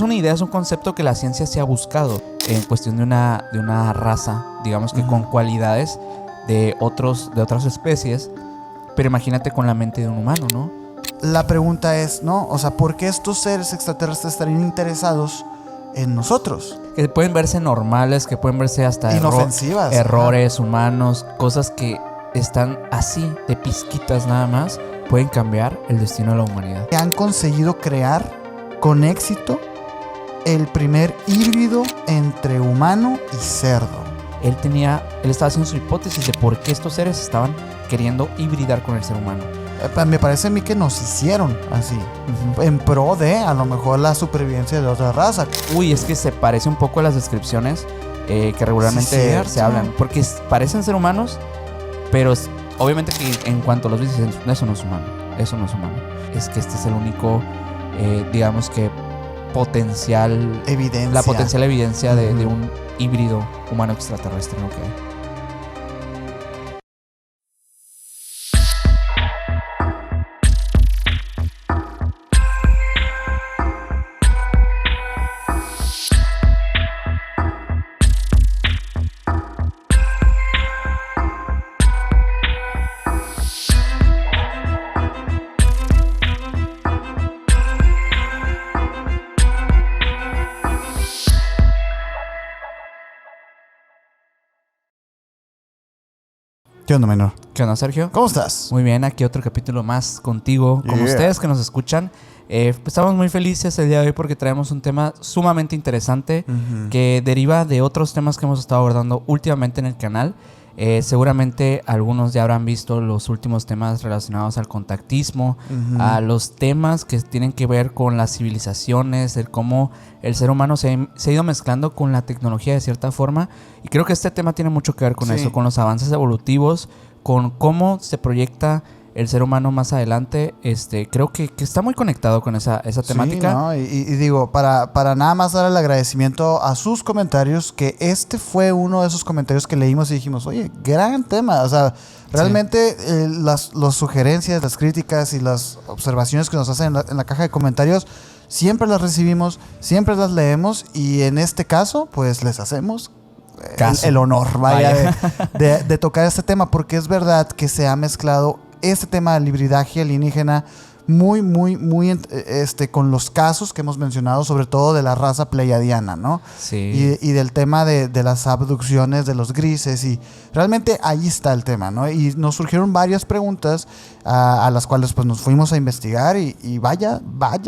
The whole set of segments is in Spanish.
una idea, es un concepto que la ciencia se ha buscado en cuestión de una raza, digamos que con cualidades de otras especies, pero imagínate con la mente de un humano, ¿no? La pregunta es, ¿no? O sea, ¿por qué estos seres extraterrestres estarían interesados en nosotros? Que pueden verse normales, que pueden verse hasta inofensivas, errores humanos, cosas que están así de pizquitas nada más, pueden cambiar el destino de la humanidad. Han conseguido crear con éxito el primer híbrido entre humano y cerdo. Él estaba haciendo su hipótesis de por qué estos seres estaban queriendo hibridar con el ser humano. Me parece a mí que nos hicieron así, en pro de a lo mejor la supervivencia de otra raza. Uy, es que se parece un poco a las descripciones que regularmente se hablan, porque parecen ser humanos, pero obviamente que en cuanto los ves dicen, eso no es humano, eso no es humano. Es que este es el único, digamos que potencial evidencia de un híbrido humano extraterrestre, ¿no? Que hay. ¿Qué onda, menor? ¿Qué onda, Sergio? ¿Cómo estás? Muy bien, aquí otro capítulo más contigo, con ustedes que nos escuchan. Estamos muy felices el día de hoy porque traemos un tema sumamente interesante que deriva de otros temas que hemos estado abordando últimamente en el canal. Seguramente algunos ya habrán visto los últimos temas relacionados al contactismo, a los temas que tienen que ver con las civilizaciones, el cómo el ser humano se ha ido mezclando con la tecnología de cierta forma. Y creo que este tema tiene mucho que ver con eso, con los avances evolutivos, con cómo se proyecta el ser humano más adelante. Creo que está muy conectado con esa temática. Sí, ¿no? Y digo, para nada más dar el agradecimiento a sus comentarios, que este fue uno de esos comentarios que leímos y dijimos, oye, gran tema. O sea, realmente las sugerencias, las críticas y las observaciones que nos hacen en la caja de comentarios, siempre las recibimos, siempre las leemos y en este caso, pues les hacemos el honor, de tocar este tema, porque es verdad que se ha mezclado este tema del hibridaje alienígena muy con los casos que hemos mencionado, sobre todo de la raza pleiadiana, ¿no? Sí. Y del tema de las abducciones de los grises, y realmente ahí está el tema, ¿no? Y nos surgieron varias preguntas a las cuales pues nos fuimos a investigar y vaya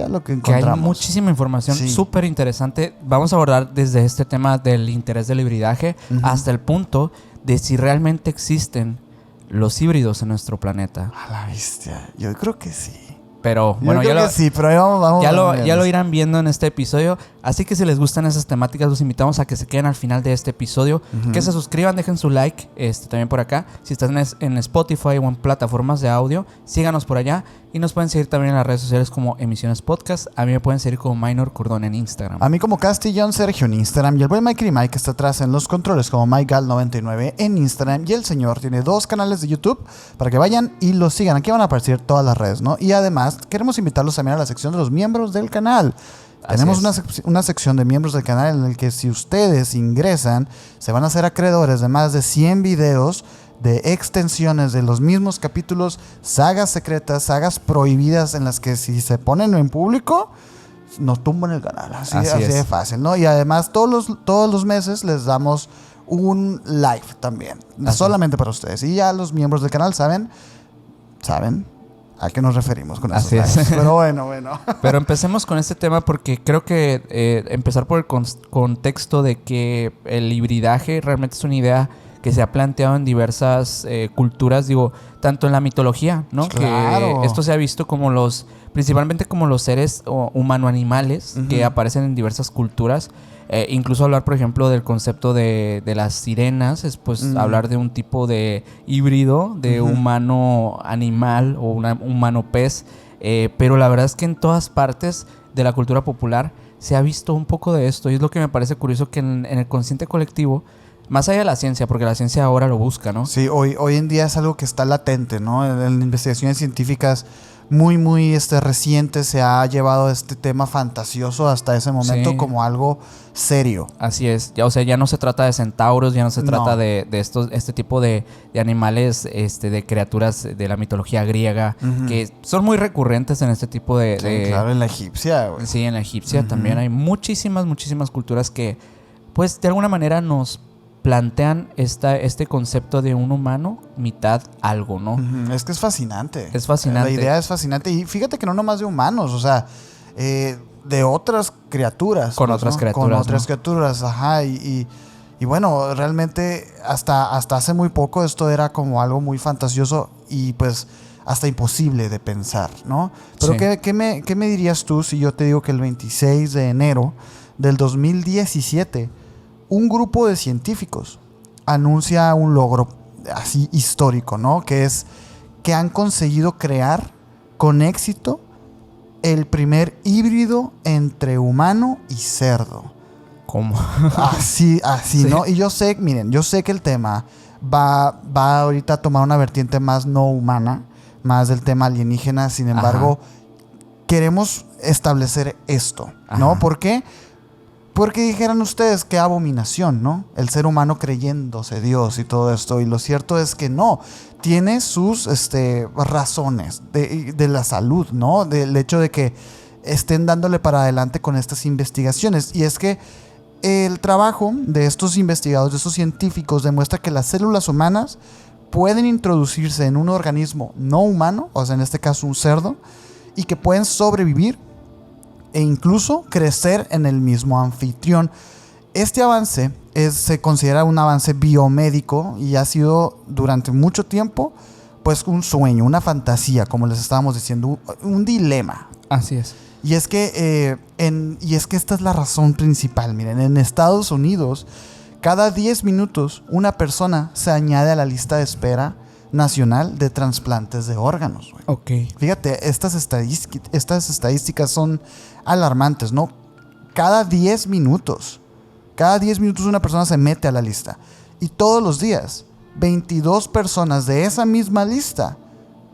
lo que encontramos. Que hay muchísima información súper interesante. Vamos a abordar desde este tema del interés del hibridaje hasta el punto de si realmente existen los híbridos en nuestro planeta. A la bestia, yo creo que sí. Pero bueno, ya lo irán viendo en este episodio. Así que si les gustan esas temáticas, los invitamos a que se queden al final de este episodio, que se suscriban, dejen su like, también por acá. Si están en Spotify o en plataformas de audio, síganos por allá. Y nos pueden seguir también en las redes sociales como Emisiones Podcast. A mí me pueden seguir como Minor Curdón en Instagram. A mí como Castillón Sergio en Instagram. Y el buen Mike Mike está atrás en los controles como MikeGal99 en Instagram. Y el señor tiene 2 canales de YouTube para que vayan y los sigan. Aquí van a aparecer todas las redes, ¿no? Y además queremos invitarlos también a la sección de los miembros del canal. Tenemos una sección de miembros del canal en el que si ustedes ingresan, se van a hacer acreedores de más de 100 videos de extensiones de los mismos capítulos, sagas secretas, sagas prohibidas en las que si se ponen en público, nos tumban el canal. Así de fácil, ¿no? Y además todos los meses les damos un live también, solamente para ustedes. Y ya los miembros del canal saben a qué nos referimos con esos lives. Pero bueno. Pero empecemos con este tema porque creo que empezar por el contexto de que el hibridaje realmente es una idea que se ha planteado en diversas culturas, digo, tanto en la mitología, ¿no? Claro. Que esto se ha visto como principalmente como los seres humano-animales que aparecen en diversas culturas. Incluso hablar, por ejemplo, del concepto de las sirenas es pues hablar de un tipo de híbrido de humano-animal o humano-pez. Pero la verdad es que en todas partes de la cultura popular se ha visto un poco de esto. Y es lo que me parece curioso, que en el consciente colectivo, más allá de la ciencia, porque la ciencia ahora lo busca, ¿no? Sí, hoy en día es algo que está latente, ¿no? En investigaciones científicas muy reciente se ha llevado este tema fantasioso hasta ese momento Sí. como algo serio. Así es. Ya, o sea, ya no se trata de centauros, ya no se trata No. de este tipo de animales, de criaturas de la mitología griega, que son muy recurrentes en este tipo de... Sí, claro, en la egipcia, güey. Sí, en la egipcia también hay muchísimas culturas que, pues, de alguna manera nos plantean este concepto de un humano mitad algo, ¿no? Es que es fascinante. Es fascinante. La idea es fascinante. Y fíjate que no nomás de humanos, o sea, de otras criaturas. Con otras criaturas, Con otras ¿no? criaturas, ajá. Y bueno, realmente hasta hace muy poco esto era como algo muy fantasioso y pues hasta imposible de pensar, ¿no? Pero Sí. ¿qué me dirías tú si yo te digo que el 26 de enero del 2017 un grupo de científicos anuncia un logro así histórico, ¿no? Que es que han conseguido crear con éxito el primer híbrido entre humano y cerdo. ¿Cómo? Así, Sí. ¿no? Y yo sé, miren, yo sé que el tema va ahorita a tomar una vertiente más no humana, más del tema alienígena. Sin embargo, queremos establecer esto, ¿no? Ajá. ¿Por qué? Porque dijeran ustedes qué abominación, ¿no? El ser humano creyéndose Dios y todo esto. Y lo cierto es que no. Tiene sus razones de la salud, ¿no? Del hecho de que estén dándole para adelante con estas investigaciones. Y es que el trabajo de estos investigadores, de estos científicos, demuestra que las células humanas pueden introducirse en un organismo no humano, o sea, en este caso un cerdo, y que pueden sobrevivir e incluso crecer en el mismo anfitrión. Este avance se considera un avance biomédico y ha sido durante mucho tiempo pues un sueño, una fantasía, como les estábamos diciendo, un dilema. Así es. Y es que esta es la razón principal. Miren, en Estados Unidos, cada 10 minutos una persona se añade a la lista de espera nacional de trasplantes de órganos, güey. Ok. Fíjate, estas estadísticas son alarmantes, ¿no? Cada 10 minutos una persona se mete a la lista. Y todos los días, 22 personas de esa misma lista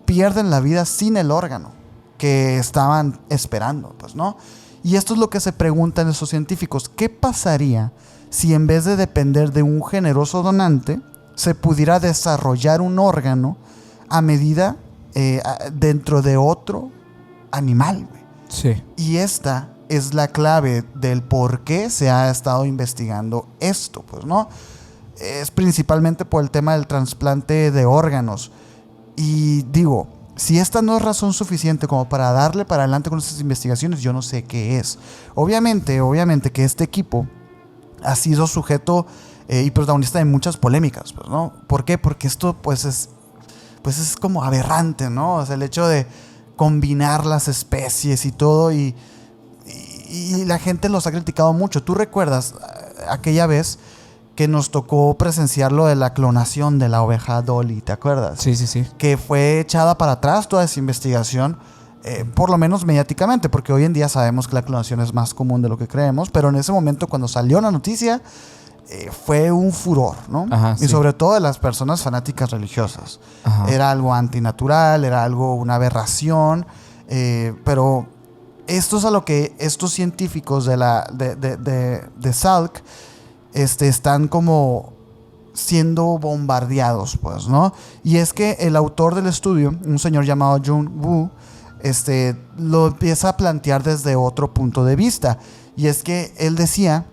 pierden la vida sin el órgano que estaban esperando, pues, ¿no? Y esto es lo que se preguntan esos científicos. ¿Qué pasaría si en vez de depender de un generoso donante, se pudiera desarrollar un órgano a medida dentro de otro animal, güey? Sí. Y esta es la clave del por qué se ha estado investigando esto, pues, ¿no? Es principalmente por el tema del trasplante de órganos. Y digo, si esta no es razón suficiente como para darle para adelante con estas investigaciones, yo no sé qué es. Obviamente que este equipo ha sido sujeto y protagonista de muchas polémicas, pues, ¿no? ¿Por qué? Porque esto pues es como aberrante, ¿no? O sea, el hecho de combinar las especies y todo y la gente los ha criticado mucho. ¿Tú recuerdas aquella vez que nos tocó presenciar lo de la clonación de la oveja Dolly? ¿Te acuerdas? Sí, sí, sí. Que fue echada para atrás toda esa investigación, por lo menos mediáticamente, porque hoy en día sabemos que la clonación es más común de lo que creemos, pero en ese momento cuando salió la noticia fue un furor, ¿no? Ajá, y sí. sobre todo de las personas fanáticas religiosas. Ajá. Era algo antinatural, era algo, una aberración, pero esto es a lo que estos científicos de Salk están como siendo bombardeados, pues, ¿no? Y es que el autor del estudio, un señor llamado Jun Woo, lo empieza a plantear desde otro punto de vista. Y es que él decía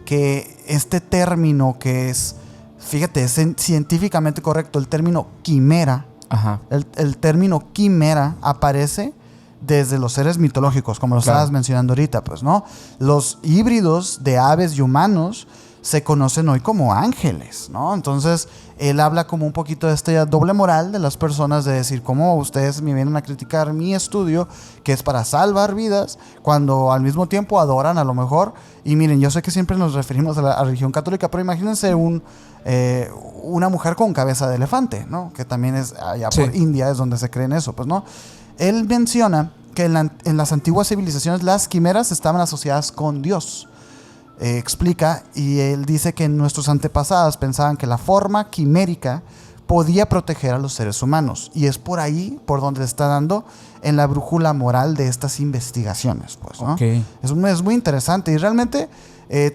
que este término que es, fíjate, es científicamente correcto, el término quimera. Ajá. El término quimera aparece desde los seres mitológicos, como lo estabas mencionando ahorita, pues, ¿no? Los híbridos de aves y humanos se conocen hoy como ángeles, ¿no? Entonces, él habla como un poquito de esta doble moral de las personas, de decir, cómo ustedes me vienen a criticar mi estudio, que es para salvar vidas, cuando al mismo tiempo adoran a lo mejor. Y miren, yo sé que siempre nos referimos a la religión católica, pero imagínense una mujer con cabeza de elefante, ¿no? Que también es allá por India, es donde se cree en eso, pues, ¿no? Él menciona que en las antiguas civilizaciones las quimeras estaban asociadas con Dios. Explica, y él dice que nuestros antepasados pensaban que la forma quimérica podía proteger a los seres humanos. Y es por ahí por donde le está dando en la brújula moral de estas investigaciones, pues, ¿no? Okay. Es muy interesante y realmente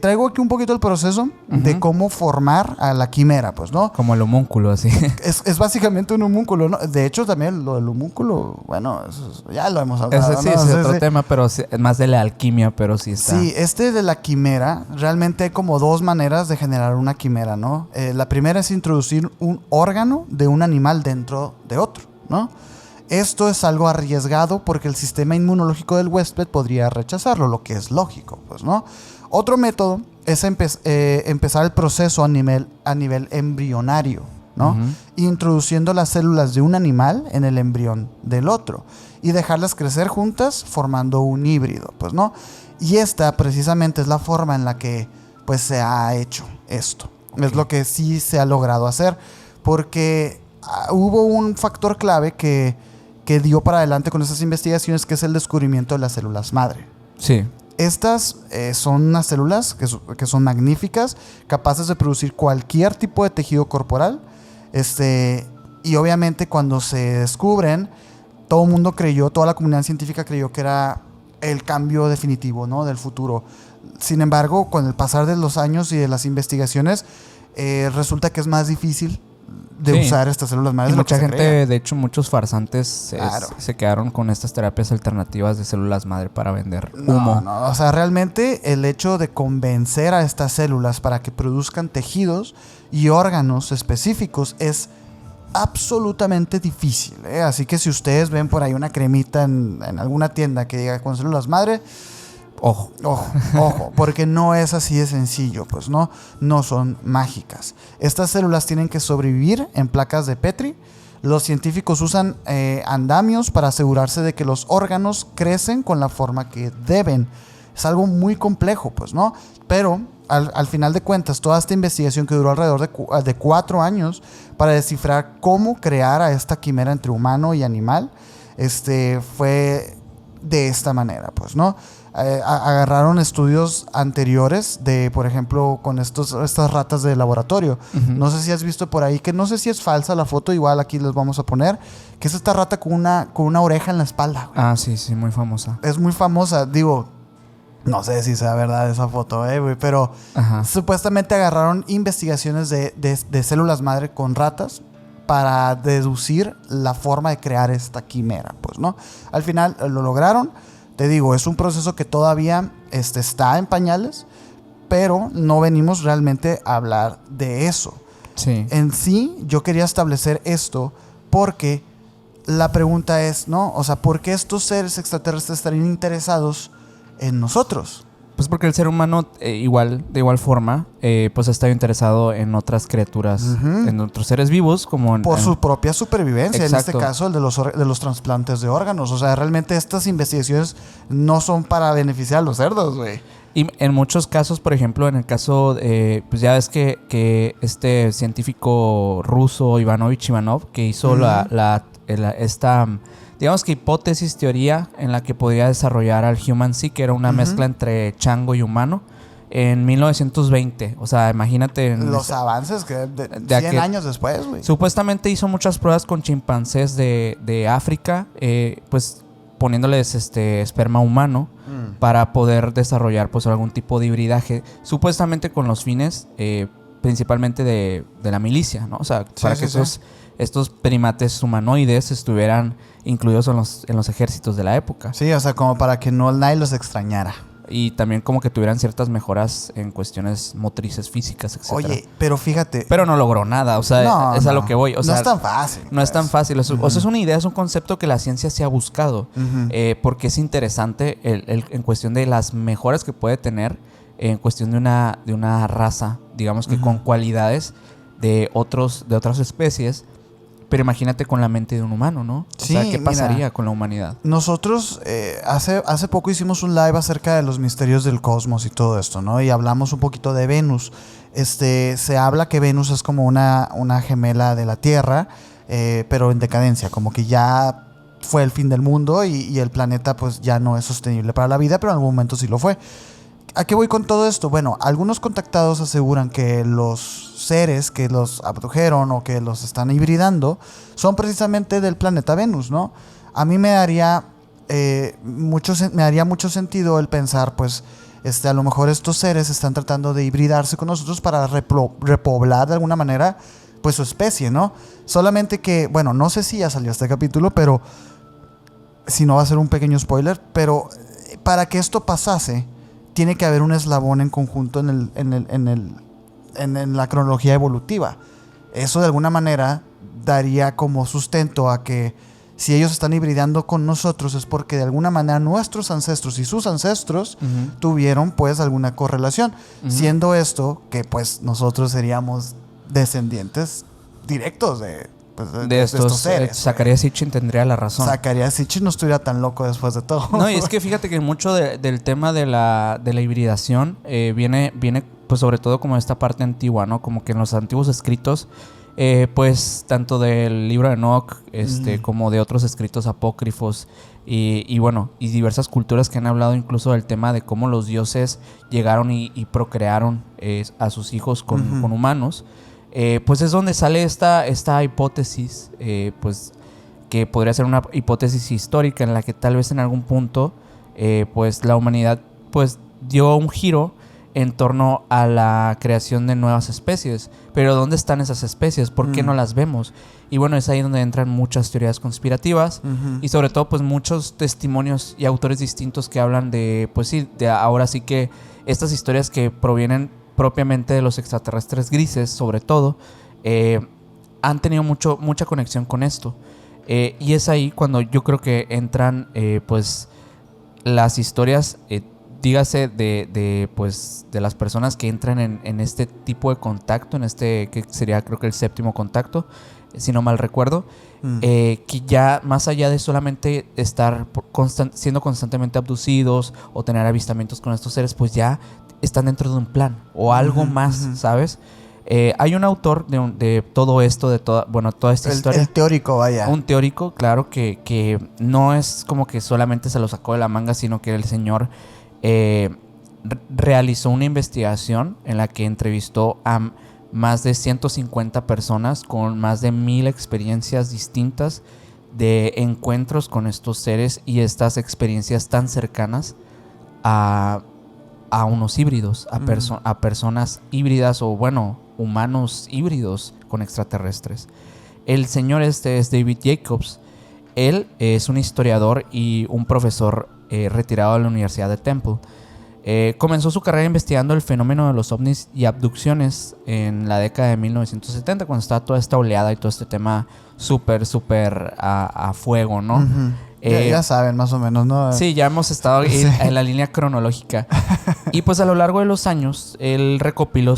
traigo aquí un poquito el proceso de cómo formar a la quimera, pues, ¿no? Como el homúnculo, así. Es básicamente un homúnculo, ¿no? De hecho, también lo del homúnculo, bueno, ya lo hemos hablado. Ese sí, ¿no? es otro tema, pero sí, es más de la alquimia, pero sí está. Sí, de la quimera, realmente hay como dos maneras de generar una quimera, ¿no? La primera es introducir un órgano de un animal dentro de otro, ¿no? Esto es algo arriesgado porque el sistema inmunológico del huésped podría rechazarlo, lo que es lógico, pues, ¿no? Otro método es empezar el proceso a nivel embrionario, ¿no? Introduciendo las células de un animal en el embrión del otro y dejarlas crecer juntas formando un híbrido, pues, ¿no? Y esta precisamente es la forma en la que pues se ha hecho esto. Es lo que sí se ha logrado hacer porque hubo un factor clave que dio para adelante con estas investigaciones, que es el descubrimiento de las células madre. Sí. Estas son unas células que son magníficas, capaces de producir cualquier tipo de tejido corporal. Y obviamente cuando se descubren, todo el mundo creyó, toda la comunidad científica creyó que era el cambio definitivo, ¿no? Del futuro. Sin embargo, con el pasar de los años y de las investigaciones, resulta que es más difícil de usar estas células madre. Y mucha gente, de hecho, muchos farsantes se quedaron con estas terapias alternativas de células madre para vender humo. No, o sea, realmente el hecho de convencer a estas células para que produzcan tejidos y órganos específicos es absolutamente difícil, ¿eh? Así que si ustedes ven por ahí una cremita en alguna tienda que diga con células madre, ojo, porque no es así de sencillo, pues no son mágicas. Estas células tienen que sobrevivir en placas de Petri. Los científicos usan andamios para asegurarse de que los órganos crecen con la forma que deben. Es algo muy complejo, pues, ¿no? Pero al final de cuentas, toda esta investigación que duró alrededor de 4 años para descifrar cómo crear a esta quimera entre humano y animal, fue de esta manera, pues, ¿no? Agarraron estudios anteriores de, por ejemplo, con estas ratas de laboratorio. No sé si has visto por ahí, que no sé si es falsa la foto, igual aquí les vamos a poner, que es esta rata con una oreja en la espalda. Ah, sí, muy famosa. Es muy famosa, digo, no sé si sea verdad esa foto, güey, pero supuestamente agarraron investigaciones de células madre con ratas para deducir la forma de crear esta quimera, pues, ¿no? Al final lo lograron. Te digo, es un proceso que todavía está en pañales, pero no venimos realmente a hablar de eso. Sí. En sí, yo quería establecer esto porque la pregunta es, ¿no? O sea, ¿por qué estos seres extraterrestres estarían interesados en nosotros? Pues porque el ser humano, de igual forma, pues ha estado interesado en otras criaturas, en otros seres vivos, como por su propia supervivencia. Exacto. En este caso, el de los trasplantes de órganos. O sea, realmente estas investigaciones no son para beneficiar a los cerdos, güey. Y en muchos casos, por ejemplo, en el caso, pues ya ves que este científico ruso, Ivanovich Ivanov, que hizo esta digamos que teoría en la que podía desarrollar al Human Sea, que era una mezcla entre chango y humano, en 1920. O sea, imagínate... Los avances que de 100 años después, güey. Supuestamente hizo muchas pruebas con chimpancés de África, pues poniéndoles esperma humano para poder desarrollar pues algún tipo de hibridaje, supuestamente con los fines principalmente de la milicia, ¿no? O sea, para que estos primates humanoides estuvieran incluidos en los ejércitos de la época. Sí, o sea, como para que nadie los extrañara. Y también como que tuvieran ciertas mejoras en cuestiones motrices, físicas, etc. Oye, pero fíjate... Pero no logró nada, o sea, es a lo que voy. O sea, no es tan fácil. No es tan fácil. O sea, es una idea, es un concepto que la ciencia se ha buscado. Porque es interesante en cuestión de las mejoras que puede tener en cuestión de una raza, digamos que con cualidades de otras especies. Pero imagínate con la mente de un humano, ¿no? O sea, ¿qué pasaría con la humanidad? Nosotros hace poco hicimos un live acerca de los misterios del cosmos y todo esto, ¿no? Y hablamos un poquito de Venus. Se habla que Venus es como una gemela de la Tierra, pero en decadencia, como que ya fue el fin del mundo y el planeta pues ya no es sostenible para la vida, pero en algún momento sí lo fue. ¿A qué voy con todo esto? Bueno, algunos contactados aseguran que los seres que los abdujeron o que los están hibridando son precisamente del planeta Venus, ¿no? A mí me daría mucho sentido el pensar, pues, a lo mejor estos seres están tratando de hibridarse con nosotros para repoblar de alguna manera, pues, su especie, ¿no? Solamente que, bueno, no sé si ya salió este capítulo, pero si no va a ser un pequeño spoiler, pero para que esto pasase, tiene que haber un eslabón en conjunto en la cronología evolutiva. Eso de alguna manera daría como sustento a que si ellos están hibridando con nosotros es porque de alguna manera nuestros ancestros y sus ancestros tuvieron pues alguna correlación. Siendo esto que pues nosotros seríamos descendientes directos de estos seres. Zacarías Sitchin tendría la razón. Zacarías Sitchin no estuviera tan loco después de todo. No, y es que fíjate que mucho del tema de la hibridación viene pues sobre todo como esta parte antigua, ¿no? Como que en los antiguos escritos, pues tanto del libro de Enoch como de otros escritos apócrifos y bueno, y diversas culturas que han hablado incluso del tema de cómo los dioses llegaron y procrearon a sus hijos con humanos. Pues es donde sale esta hipótesis, pues que podría ser una hipótesis histórica en la que tal vez en algún punto pues la humanidad pues dio un giro en torno a la creación de nuevas especies. Pero ¿dónde están esas especies? ¿Por qué no las vemos? Y bueno, es ahí donde entran muchas teorías conspirativas y sobre todo pues muchos testimonios y autores distintos que hablan de, pues sí, de ahora sí que estas historias que provienen propiamente de los extraterrestres grises, sobre todo, han tenido mucha conexión con esto. Y es ahí cuando yo creo que entran pues las historias, dígase pues, de las personas que entran en este tipo de contacto, que sería creo que el séptimo contacto, si no mal recuerdo, que ya más allá de solamente estar siendo constantemente abducidos o tener avistamientos con estos seres, pues ya están dentro de un plan o algo más, ¿sabes? Hay un autor de todo esto, de toda esta historia. El teórico, vaya. Un teórico, claro, que no es como que solamente se lo sacó de la manga, sino que el señor realizó una investigación en la que entrevistó a más de 150 personas con más de 1000 experiencias distintas de encuentros con estos seres y estas experiencias tan cercanas a unos híbridos, a personas híbridas o bueno, humanos híbridos con extraterrestres. El señor es David Jacobs. Él es un historiador y un profesor retirado de la Universidad de Temple. Comenzó su carrera investigando el fenómeno de los ovnis y abducciones en la década de 1970, cuando estaba toda esta oleada y todo este tema súper a fuego, ¿no? Ya saben más o menos, ¿no? Sí, ya hemos estado en la línea cronológica. Y pues a lo largo de los años, él recopiló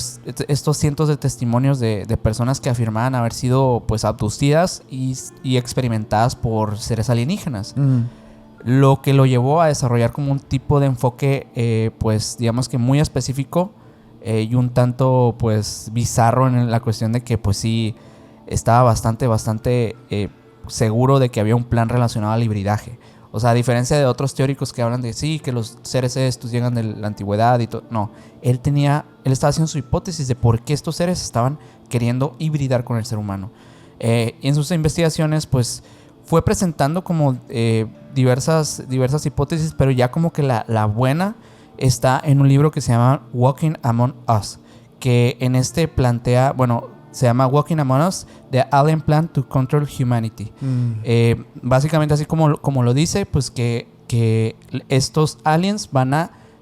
estos cientos de testimonios de personas que afirmaban haber sido pues abducidas y experimentadas por seres alienígenas. Lo que lo llevó a desarrollar como un tipo de enfoque pues digamos que muy específico y un tanto pues bizarro en la cuestión de que pues sí estaba bastante seguro de que había un plan relacionado al hibridaje. O sea, a diferencia de otros teóricos que hablan de sí, que los seres estos llegan de la antigüedad y todo. No, él estaba haciendo su hipótesis de por qué estos seres estaban queriendo hibridar con el ser humano. Y en sus investigaciones pues fue presentando como diversas hipótesis, pero ya como que la buena está en un libro que se llama Walking Among Us, que en plantea, se llama Walking Among Us, The Alien Plan to Control Humanity. Básicamente así como lo dice, pues que estos aliens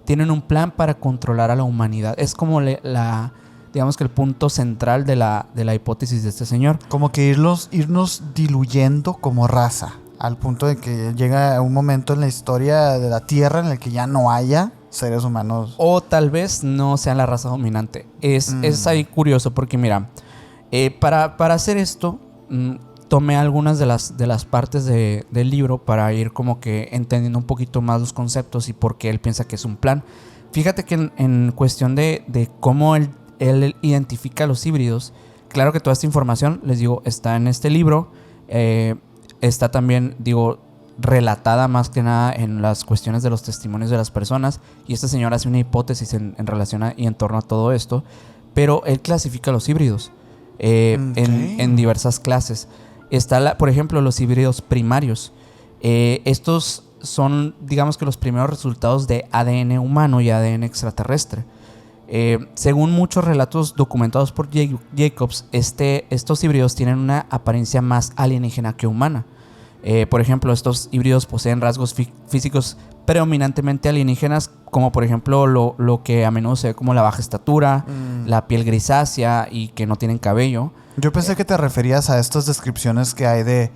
tienen un plan para controlar a la humanidad. Es como digamos que el punto central de la hipótesis de este señor. Como que irnos diluyendo como raza, al punto de que llega un momento en la historia de la Tierra en el que ya no haya seres humanos. O tal vez no sean la raza dominante. Es ahí curioso porque mira, para hacer esto, tomé algunas de las partes del libro para ir como que entendiendo un poquito más los conceptos y por qué él piensa que es un plan. Fíjate que en cuestión de cómo él identifica los híbridos, claro que toda esta información, les digo, está en este libro. Está también, relatada más que nada en las cuestiones de los testimonios de las personas. Y este señor hace una hipótesis en relación y en torno a todo esto. Pero él clasifica los híbridos en diversas clases. Está, por ejemplo, los híbridos primarios. Estos son, digamos que los primeros resultados de ADN humano y ADN extraterrestre. Según muchos relatos documentados por Jacobs, estos híbridos tienen una apariencia más alienígena que humana. Por ejemplo, estos híbridos poseen rasgos físicos predominantemente alienígenas, como por ejemplo lo que a menudo se ve como la baja estatura, la piel grisácea y que no tienen cabello. Yo pensé que te referías a estas descripciones que hay de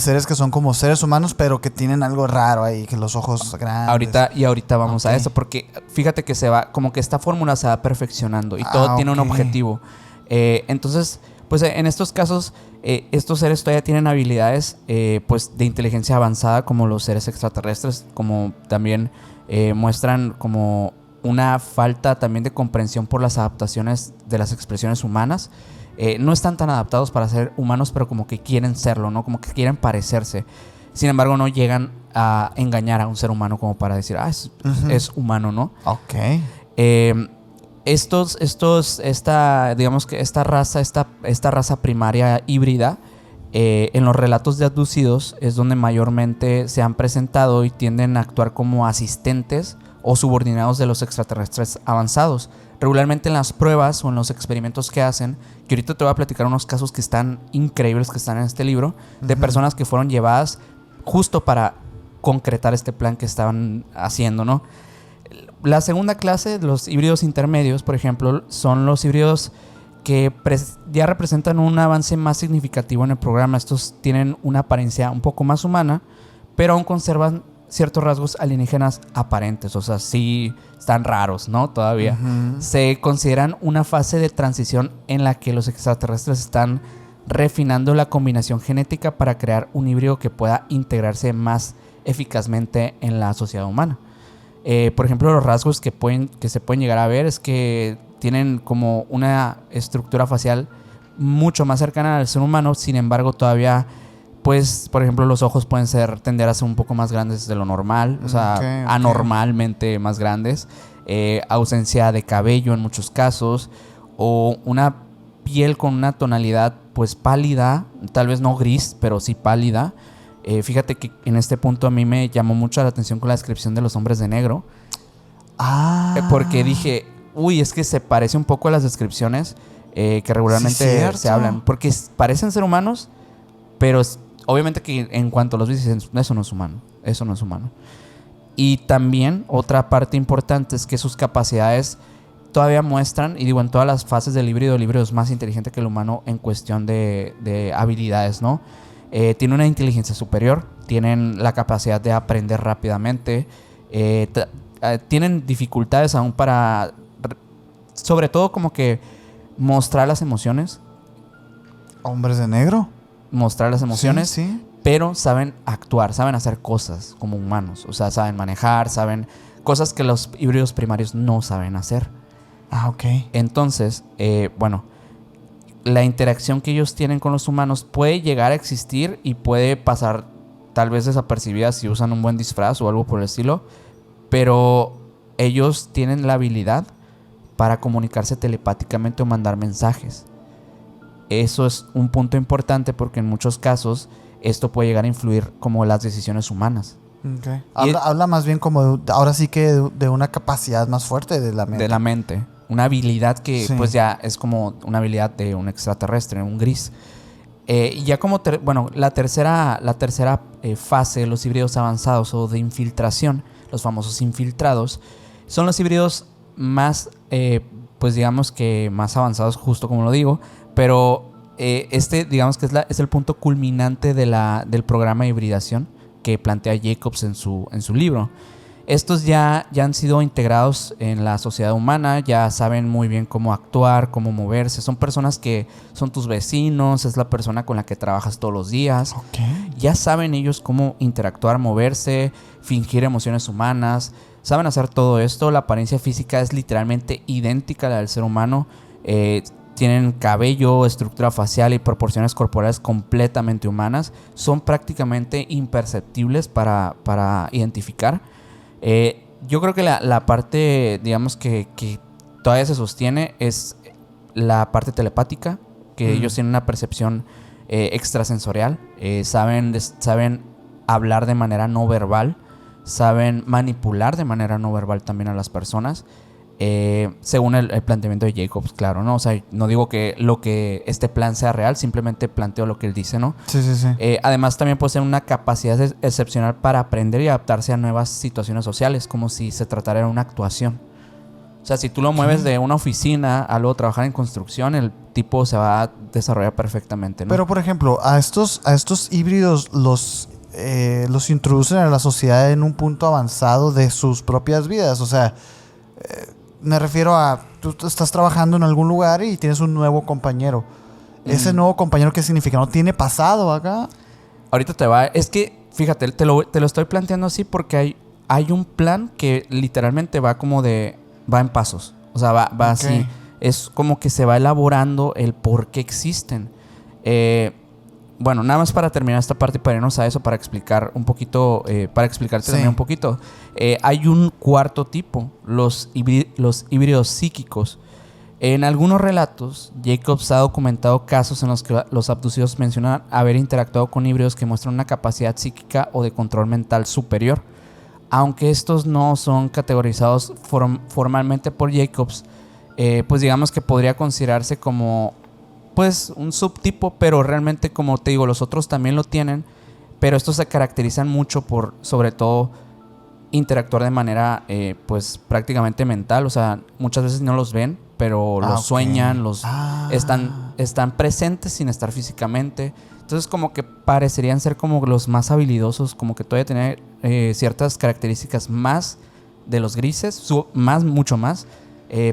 seres que son como seres humanos, pero que tienen algo raro ahí, que los ojos grandes. Ahorita vamos a eso, porque fíjate que como que esta fórmula se va perfeccionando y todo tiene un objetivo. Entonces, pues en estos casos, estos seres todavía tienen habilidades pues de inteligencia avanzada, como los seres extraterrestres, como también muestran como una falta también de comprensión por las adaptaciones de las expresiones humanas. No están tan adaptados para ser humanos, pero como que quieren serlo, ¿no? Como que quieren parecerse. Sin embargo, no llegan a engañar a un ser humano como para decir, es humano, ¿no? Ok. Digamos que esta raza primaria híbrida, en los relatos de abducidos es donde mayormente se han presentado y tienden a actuar como asistentes o subordinados de los extraterrestres avanzados. Regularmente en las pruebas o en los experimentos que hacen, que ahorita te voy a platicar unos casos que están increíbles, que están en este libro, de personas que fueron llevadas justo para concretar este plan que estaban haciendo, ¿no? La segunda clase, los híbridos intermedios, por ejemplo, son los híbridos que ya representan un avance más significativo en el programa. Estos tienen una apariencia un poco más humana, pero aún conservan ciertos rasgos alienígenas aparentes, o sea, sí están raros, ¿no? Todavía. Se consideran una fase de transición en la que los extraterrestres están refinando la combinación genética para crear un híbrido que pueda integrarse más eficazmente en la sociedad humana. Por ejemplo, los rasgos que se pueden llegar a ver es que tienen como una estructura facial mucho más cercana al ser humano, sin embargo, todavía pues, por ejemplo, los ojos pueden tender a ser un poco más grandes de lo normal, o sea, anormalmente más grandes. Ausencia de cabello en muchos casos, o una piel con una tonalidad pues pálida, tal vez no gris, pero sí pálida. Fíjate que en este punto a mí me llamó mucho la atención con la descripción de los hombres de negro. Porque dije, es que se parece un poco a las descripciones que regularmente se hablan. Porque parecen ser humanos, pero obviamente que en cuanto los ves dicen, eso no es humano, eso no es humano. Y también otra parte importante es que sus capacidades todavía muestran, y digo, en todas las fases del híbrido, el híbrido es más inteligente que el humano en cuestión de habilidades, ¿no? Tiene una inteligencia superior, tienen la capacidad de aprender rápidamente, tienen dificultades aún para, sobre todo como que mostrar las emociones. ¿Hombres de negro? Mostrar las emociones, sí. Pero saben actuar, saben hacer cosas como humanos, o sea, saben manejar, saben cosas que los híbridos primarios no saben hacer. Ok. Entonces, la interacción que ellos tienen con los humanos puede llegar a existir y puede pasar tal vez desapercibida si usan un buen disfraz o algo por el estilo, pero ellos tienen la habilidad para comunicarse telepáticamente o mandar mensajes. Eso es un punto importante porque en muchos casos esto puede llegar a influir como las decisiones humanas. Okay. Habla más bien como ahora sí que de una capacidad más fuerte de la mente. De la mente. Una habilidad que pues ya es como una habilidad de un extraterrestre, un gris. Y ya como la tercera fase de los híbridos avanzados o de infiltración, los famosos infiltrados, son los híbridos más, pues digamos que más avanzados, justo como lo digo, pero digamos que es el punto culminante del programa de hibridación que plantea Jacobs en su libro. Estos ya han sido integrados en la sociedad humana, ya saben muy bien cómo actuar, cómo moverse. Son personas que son tus vecinos, es la persona con la que trabajas todos los días. Okay. Ya saben ellos cómo interactuar, moverse, fingir emociones humanas. Saben hacer todo esto. La apariencia física es literalmente idéntica a la del ser humano. tienen cabello, estructura facial y proporciones corporales completamente humanas. Son prácticamente imperceptibles para identificar. Yo creo que la parte, digamos, que todavía se sostiene es la parte telepática, que ellos tienen una percepción extrasensorial. Saben hablar de manera no verbal, saben manipular de manera no verbal también a las personas. Según el planteamiento de Jacobs, claro, ¿no? O sea, no digo que este plan sea real, simplemente planteo lo que él dice, ¿no? Sí. Además, también posee una capacidad excepcional para aprender y adaptarse a nuevas situaciones sociales, como si se tratara de una actuación. O sea, si tú lo mueves de una oficina a luego trabajar en construcción, el tipo se va a desarrollar perfectamente, ¿no? Pero, por ejemplo, a estos híbridos los introducen a la sociedad en un punto avanzado de sus propias vidas. O sea, me refiero a, tú estás trabajando en algún lugar y tienes un nuevo compañero. ¿Ese nuevo compañero qué significa? ¿No tiene pasado acá? Ahorita te va... Es que, fíjate, te lo estoy planteando así porque hay un plan que literalmente va en pasos. O sea, va Okay. así. Es como que se va elaborando el por qué existen. Bueno, nada más para terminar esta parte y para irnos a eso, para explicar un poquito, para explicarte también un poquito. Hay un cuarto tipo, los híbridos psíquicos. En algunos relatos, Jacobs ha documentado casos en los que los abducidos mencionan haber interactuado con híbridos que muestran una capacidad psíquica o de control mental superior. Aunque estos no son categorizados formalmente por Jacobs, pues digamos que podría considerarse como pues un subtipo, pero realmente, como te digo, los otros también lo tienen, pero estos se caracterizan mucho por, sobre todo, interactuar de manera pues prácticamente mental. O sea, muchas veces no los ven, pero los sueñan, están presentes sin estar físicamente. Entonces como que parecerían ser como los más habilidosos, como que todavía tener ciertas características más de los grises, mucho más,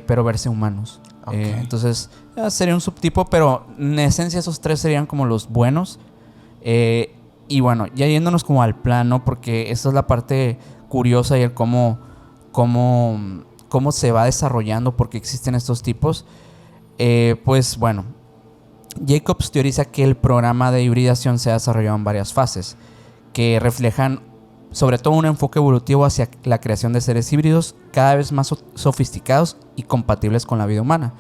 pero verse humanos. Entonces sería un subtipo, pero en esencia esos tres serían como los buenos. Y bueno, ya yéndonos como al plano, porque esta es la parte curiosa y el cómo se va desarrollando, porque existen estos tipos. Pues bueno, Jacobs teoriza que el programa de hibridación se ha desarrollado en varias fases, que reflejan sobre todo un enfoque evolutivo hacia la creación de seres híbridos cada vez más sofisticados y compatibles con la vida humana.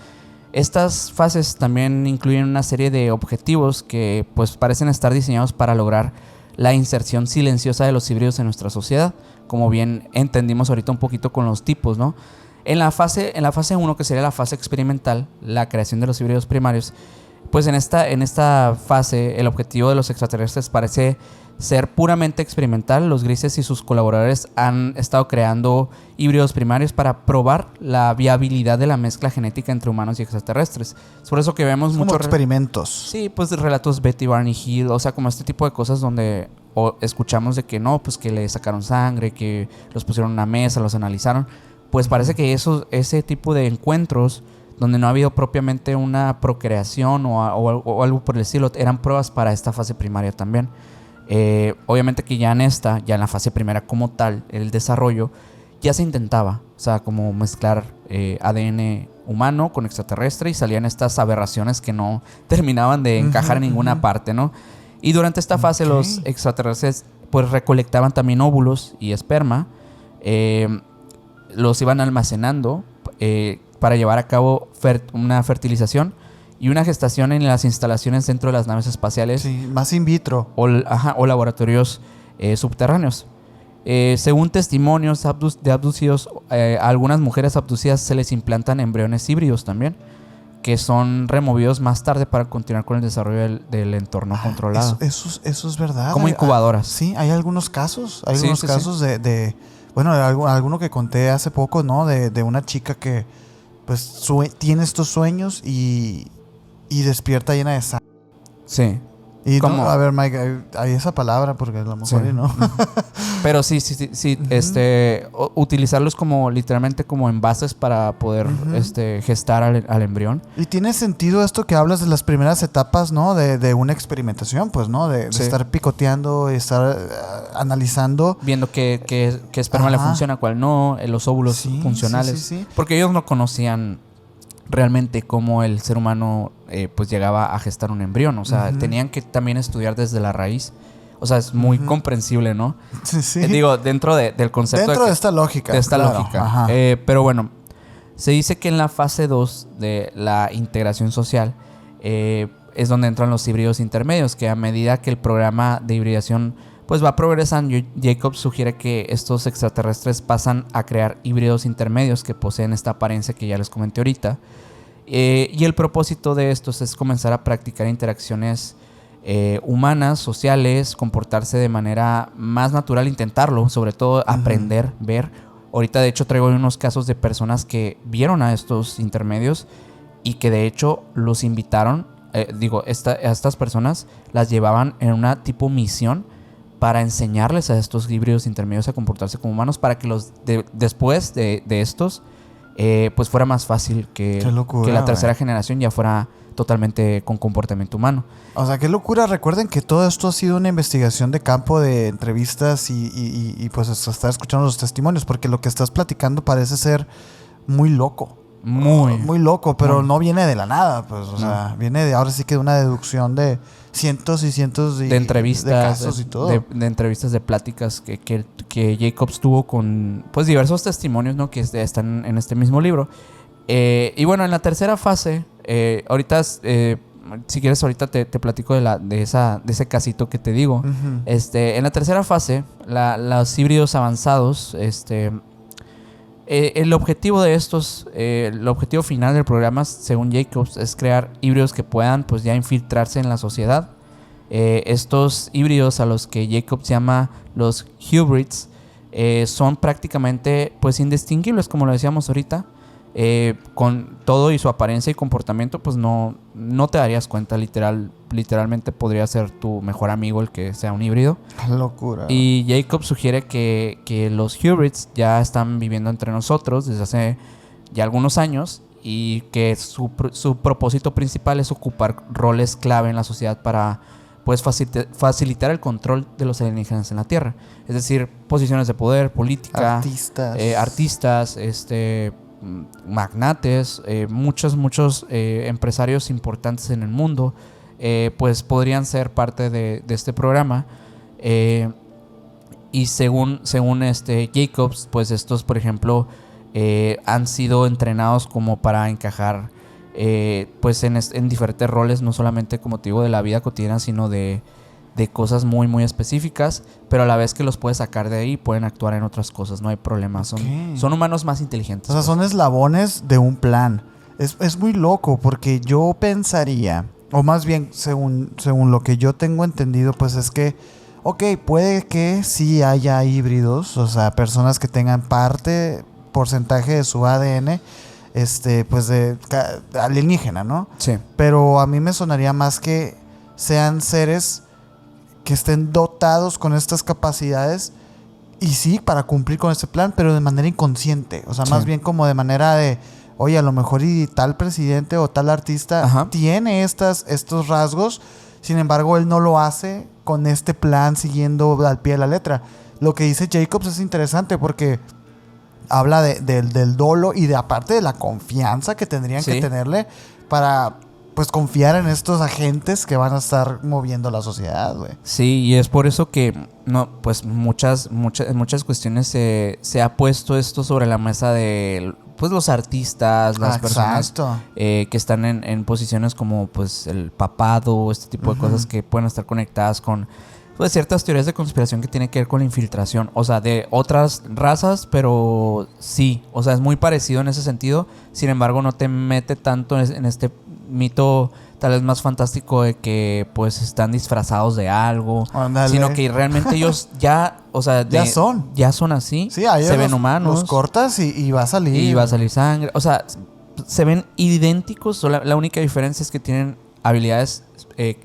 Estas fases también incluyen una serie de objetivos que pues parecen estar diseñados para lograr la inserción silenciosa de los híbridos en nuestra sociedad, como bien entendimos ahorita un poquito con los tipos, ¿no? En la fase 1, que sería la fase experimental, la creación de los híbridos primarios, pues en esta fase el objetivo de los extraterrestres parece ser puramente experimental. Los grises y sus colaboradores han estado creando híbridos primarios para probar la viabilidad de la mezcla genética entre humanos y extraterrestres. Es por eso que vemos muchos experimentos. Sí, pues relatos Betty, Barney Hill, o sea, como este tipo de cosas donde escuchamos de que no, pues que le sacaron sangre, que los pusieron en una mesa, los analizaron. Pues parece que ese tipo de encuentros donde no ha habido propiamente una procreación o algo por el estilo, eran pruebas para esta fase primaria también. Obviamente que ya en la fase primera como tal, el desarrollo, ya se intentaba, o sea, como mezclar ADN humano con extraterrestre, y salían estas aberraciones que no terminaban de encajar en ninguna parte, ¿no? Y durante esta fase los extraterrestres pues recolectaban también óvulos y esperma, los iban almacenando para llevar a cabo una fertilización y una gestación en las instalaciones dentro de las naves espaciales. Sí, más in vitro. O laboratorios subterráneos. Según testimonios de abducidos, a algunas mujeres abducidas se les implantan embriones híbridos también, que son removidos más tarde para continuar con el desarrollo del entorno controlado. Eso es verdad. Como incubadoras. Sí, hay algunos casos. Hay algunos casos de bueno, alguno que conté hace poco, ¿no? De una chica que pues tiene estos sueños y despierta llena de sangre. Sí. Y no, a ver, Mike, hay esa palabra porque a lo mejor no. Pero sí. Utilizarlos como literalmente como envases para poder gestar al embrión. Y tiene sentido esto que hablas de las primeras etapas, ¿no? De una experimentación, pues, ¿no? De estar picoteando, estar analizando. Viendo qué esperma le funciona, cuál no, los óvulos funcionales. Sí. Porque ellos no conocían realmente cómo el ser humano pues llegaba a gestar un embrión. O sea, tenían que también estudiar desde la raíz. O sea, es muy comprensible, ¿no? Sí. Digo, dentro del concepto... Dentro de esta lógica. De esta claro. lógica. Pero bueno, se dice que en la fase 2 de la integración social es donde entran los híbridos intermedios, que a medida que el programa de hibridación pues va progresando, Jacobs sugiere que estos extraterrestres pasan a crear híbridos intermedios que poseen esta apariencia que ya les comenté ahorita. Y el propósito de estos es comenzar a practicar interacciones humanas, sociales, comportarse de manera más natural, intentarlo, sobre todo aprender, ver. Ahorita de hecho traigo unos casos de personas que vieron a estos intermedios y que de hecho los invitaron, a estas personas las llevaban en una tipo misión para enseñarles a estos híbridos intermedios a comportarse como humanos, para que después de estos pues fuera más fácil que la tercera generación ya fuera totalmente con comportamiento humano. O sea, qué locura. Recuerden que todo esto ha sido una investigación de campo, de entrevistas y pues estar escuchando los testimonios, porque lo que estás platicando parece ser muy loco. Muy loco, pero no viene de la nada, pues, o sea, viene de ahora sí que de una deducción de cientos y cientos de entrevistas, de casos y todo. De entrevistas, de pláticas que Jacobs tuvo con pues diversos testimonios, ¿no? Que están en este mismo libro. Y bueno, en la tercera fase, ahorita, si quieres, ahorita te platico de ese casito que te digo. En la tercera fase, los híbridos avanzados, el objetivo de estos, el objetivo final del programa, según Jacobs, es crear híbridos que puedan pues ya infiltrarse en la sociedad. Estos híbridos, a los que Jacobs llama los hybrids, son prácticamente pues indistinguibles, como lo decíamos ahorita. Con todo y su apariencia y comportamiento, pues no te darías cuenta. Literalmente podría ser tu mejor amigo el que sea un híbrido. Locura. Y Jacob sugiere que los hybrids ya están viviendo entre nosotros desde hace ya algunos años, y que su propósito principal es ocupar roles clave en la sociedad para pues facilitar el control de los alienígenas en la Tierra. Es decir, posiciones de poder, política, artistas, magnates, muchos empresarios importantes en el mundo, pues podrían ser parte de este programa. Y según Jacobs, pues estos, por ejemplo, han sido entrenados como para encajar pues en diferentes roles, no solamente, como te digo, de la vida cotidiana, sino de cosas muy muy específicas, pero a la vez que los puedes sacar de ahí, pueden actuar en otras cosas, no hay problema. Son humanos más inteligentes. O sea, son eslabones de un plan. Es muy loco, porque yo pensaría, o más bien según lo que yo tengo entendido, pues es que puede que sí haya híbridos, o sea, personas que tengan porcentaje de su ADN pues de alienígena, ¿no? Sí. Pero a mí me sonaría más que sean seres que estén dotados con estas capacidades, y sí, para cumplir con ese plan, pero de manera inconsciente. O sea, más bien como de manera de, oye, a lo mejor y tal presidente o tal artista tiene estos rasgos, sin embargo, él no lo hace con este plan siguiendo al pie de la letra. Lo que dice Jacobs es interesante, porque habla del dolo y de aparte de la confianza que tendrían que tenerle para pues confiar en estos agentes que van a estar moviendo la sociedad, güey. Sí, y es por eso que pues muchas cuestiones se ha puesto esto sobre la mesa de pues los artistas, las personas que están en posiciones como pues el papado, este tipo de cosas que pueden estar conectadas con pues ciertas teorías de conspiración que tienen que ver con la infiltración, o sea, de otras razas, pero sí, o sea, es muy parecido en ese sentido. Sin embargo, no te mete tanto en este mito tal vez más fantástico de que pues están disfrazados de algo. Ándale. Sino que realmente ellos ya, o sea, ya son así. Sí, ahí se ven humanos. Los cortas y va a salir. Y va a salir sangre. O sea, se ven idénticos. La única diferencia es que tienen habilidades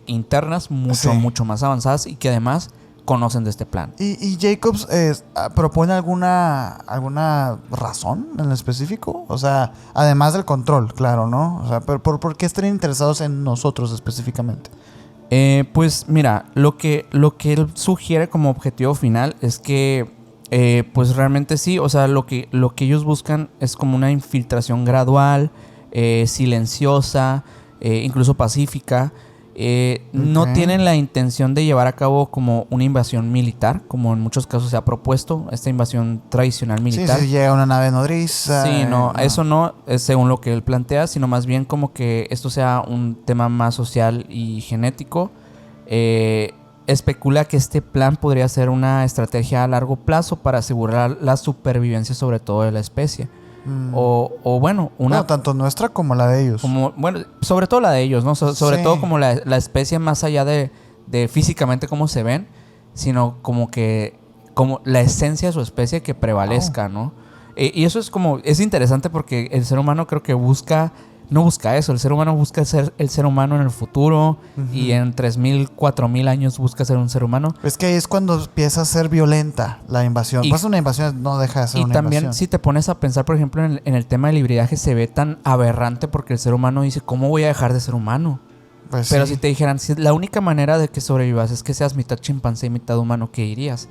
internas mucho más avanzadas, y que además conocen de este plan. ¿Y Jacobs propone alguna razón en específico? O sea, además del control, claro, ¿no? O sea, pero ¿por qué estarían interesados en nosotros específicamente? Pues mira, lo que él sugiere como objetivo final es que pues realmente sí, o sea, lo que ellos buscan es como una infiltración gradual, silenciosa, incluso pacífica. No Ok. tienen la intención de llevar a cabo como una invasión militar, como en muchos casos se ha propuesto, esta invasión tradicional Sí, militar. sí, llega una nave nodriza. Sí, no, eso no es según lo que él plantea, sino más bien como que esto sea un tema más social y genético. Especula que este plan podría ser una estrategia a largo plazo para asegurar la supervivencia sobre todo de la especie. Mm. O bueno, una... Bueno, tanto nuestra como la de ellos. Como, bueno, sobre todo la de ellos, ¿no? Sobre Sí. todo como la especie más allá de físicamente cómo se ven, sino como que como la esencia de su especie que prevalezca, ¿no? Y eso es como, es interesante porque el ser humano creo que no busca eso, el ser humano busca ser el ser humano en el futuro y en 3.000, 4.000 años busca ser un ser humano. Es que ahí es cuando empieza a ser violenta la invasión. Y- Pues una invasión no deja de ser Y una también invasión. si te pones a pensar, por ejemplo, en el tema del hibridaje se ve tan aberrante porque el ser humano dice, ¿cómo voy a dejar de ser humano? Pues Pero sí. si te dijeran, si la única manera de que sobrevivas es que seas mitad chimpancé y mitad humano, ¿qué dirías?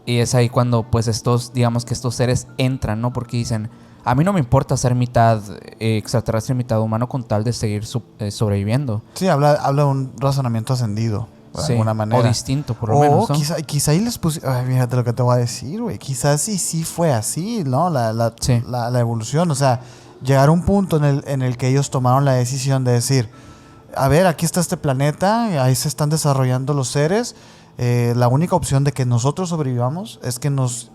Y es ahí cuando, pues, digamos que estos seres entran, ¿no? Porque dicen, a mí no me importa ser mitad extraterrestre y mitad humano con tal de seguir sobreviviendo. Sí, habla de un razonamiento ascendido, de Sí, alguna manera. o distinto, por lo O menos, ¿no? quizá ahí les puse... Ay, fíjate lo que te voy a decir, güey. Quizás sí fue así, ¿no? Sí. La evolución. O sea, llegar a un punto en el que ellos tomaron la decisión de decir, a ver, aquí está este planeta, ahí se están desarrollando los seres. La única opción de que nosotros sobrevivamos es que nos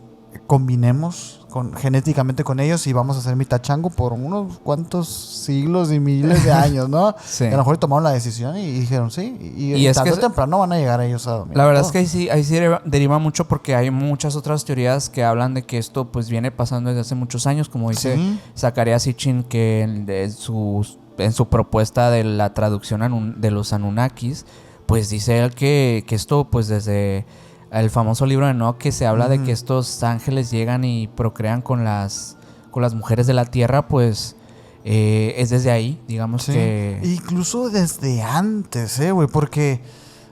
combinemos genéticamente con ellos y vamos a ser mitad chango por unos cuantos siglos y miles de años, ¿no? Sí. Y a lo mejor tomaron la decisión y dijeron sí. Y es tarde que o temprano van a llegar ellos a dominar La verdad todo. es que ahí sí deriva mucho porque hay muchas otras teorías que hablan de que esto pues viene pasando desde hace muchos años, como dice Sí. Zecharia Sitchin, que en su propuesta de la traducción de los Anunnakis, pues dice él que esto pues desde el famoso libro de Enoch, que se habla de que estos ángeles llegan y procrean con las mujeres de la tierra, pues es desde ahí, digamos Sí. que... Incluso desde antes, güey, porque...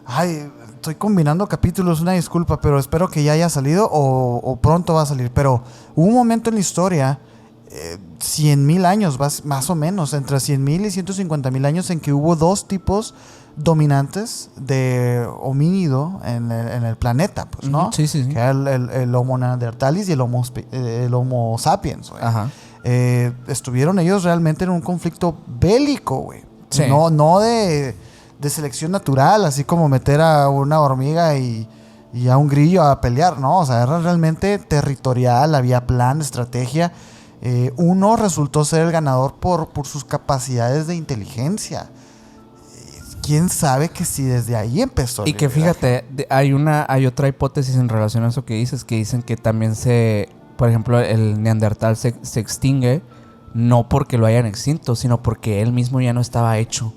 Ay, estoy combinando capítulos, una disculpa, pero espero que ya haya salido o pronto va a salir. Pero hubo un momento en la historia, 100.000 años, más o menos, entre 100.000 y 150.000 años, en que hubo dos tipos dominantes de homínido en el planeta, pues, ¿no? Ujú, sí. Que era el Homo neanderthalis y el Homo sapiens, güey. Ajá. Estuvieron ellos realmente en un conflicto bélico, güey. Sí. No de selección natural, así como meter a una hormiga y a un grillo a pelear, ¿no? O sea, era realmente territorial, había plan, estrategia. Uno resultó ser el ganador por sus capacidades de inteligencia. ¿Quién sabe que si desde ahí empezó? Y que fíjate, hay otra hipótesis en relación a eso que dices, que dicen que también por ejemplo, el Neandertal se extingue no porque lo hayan extinto, sino porque él mismo ya no estaba hecho.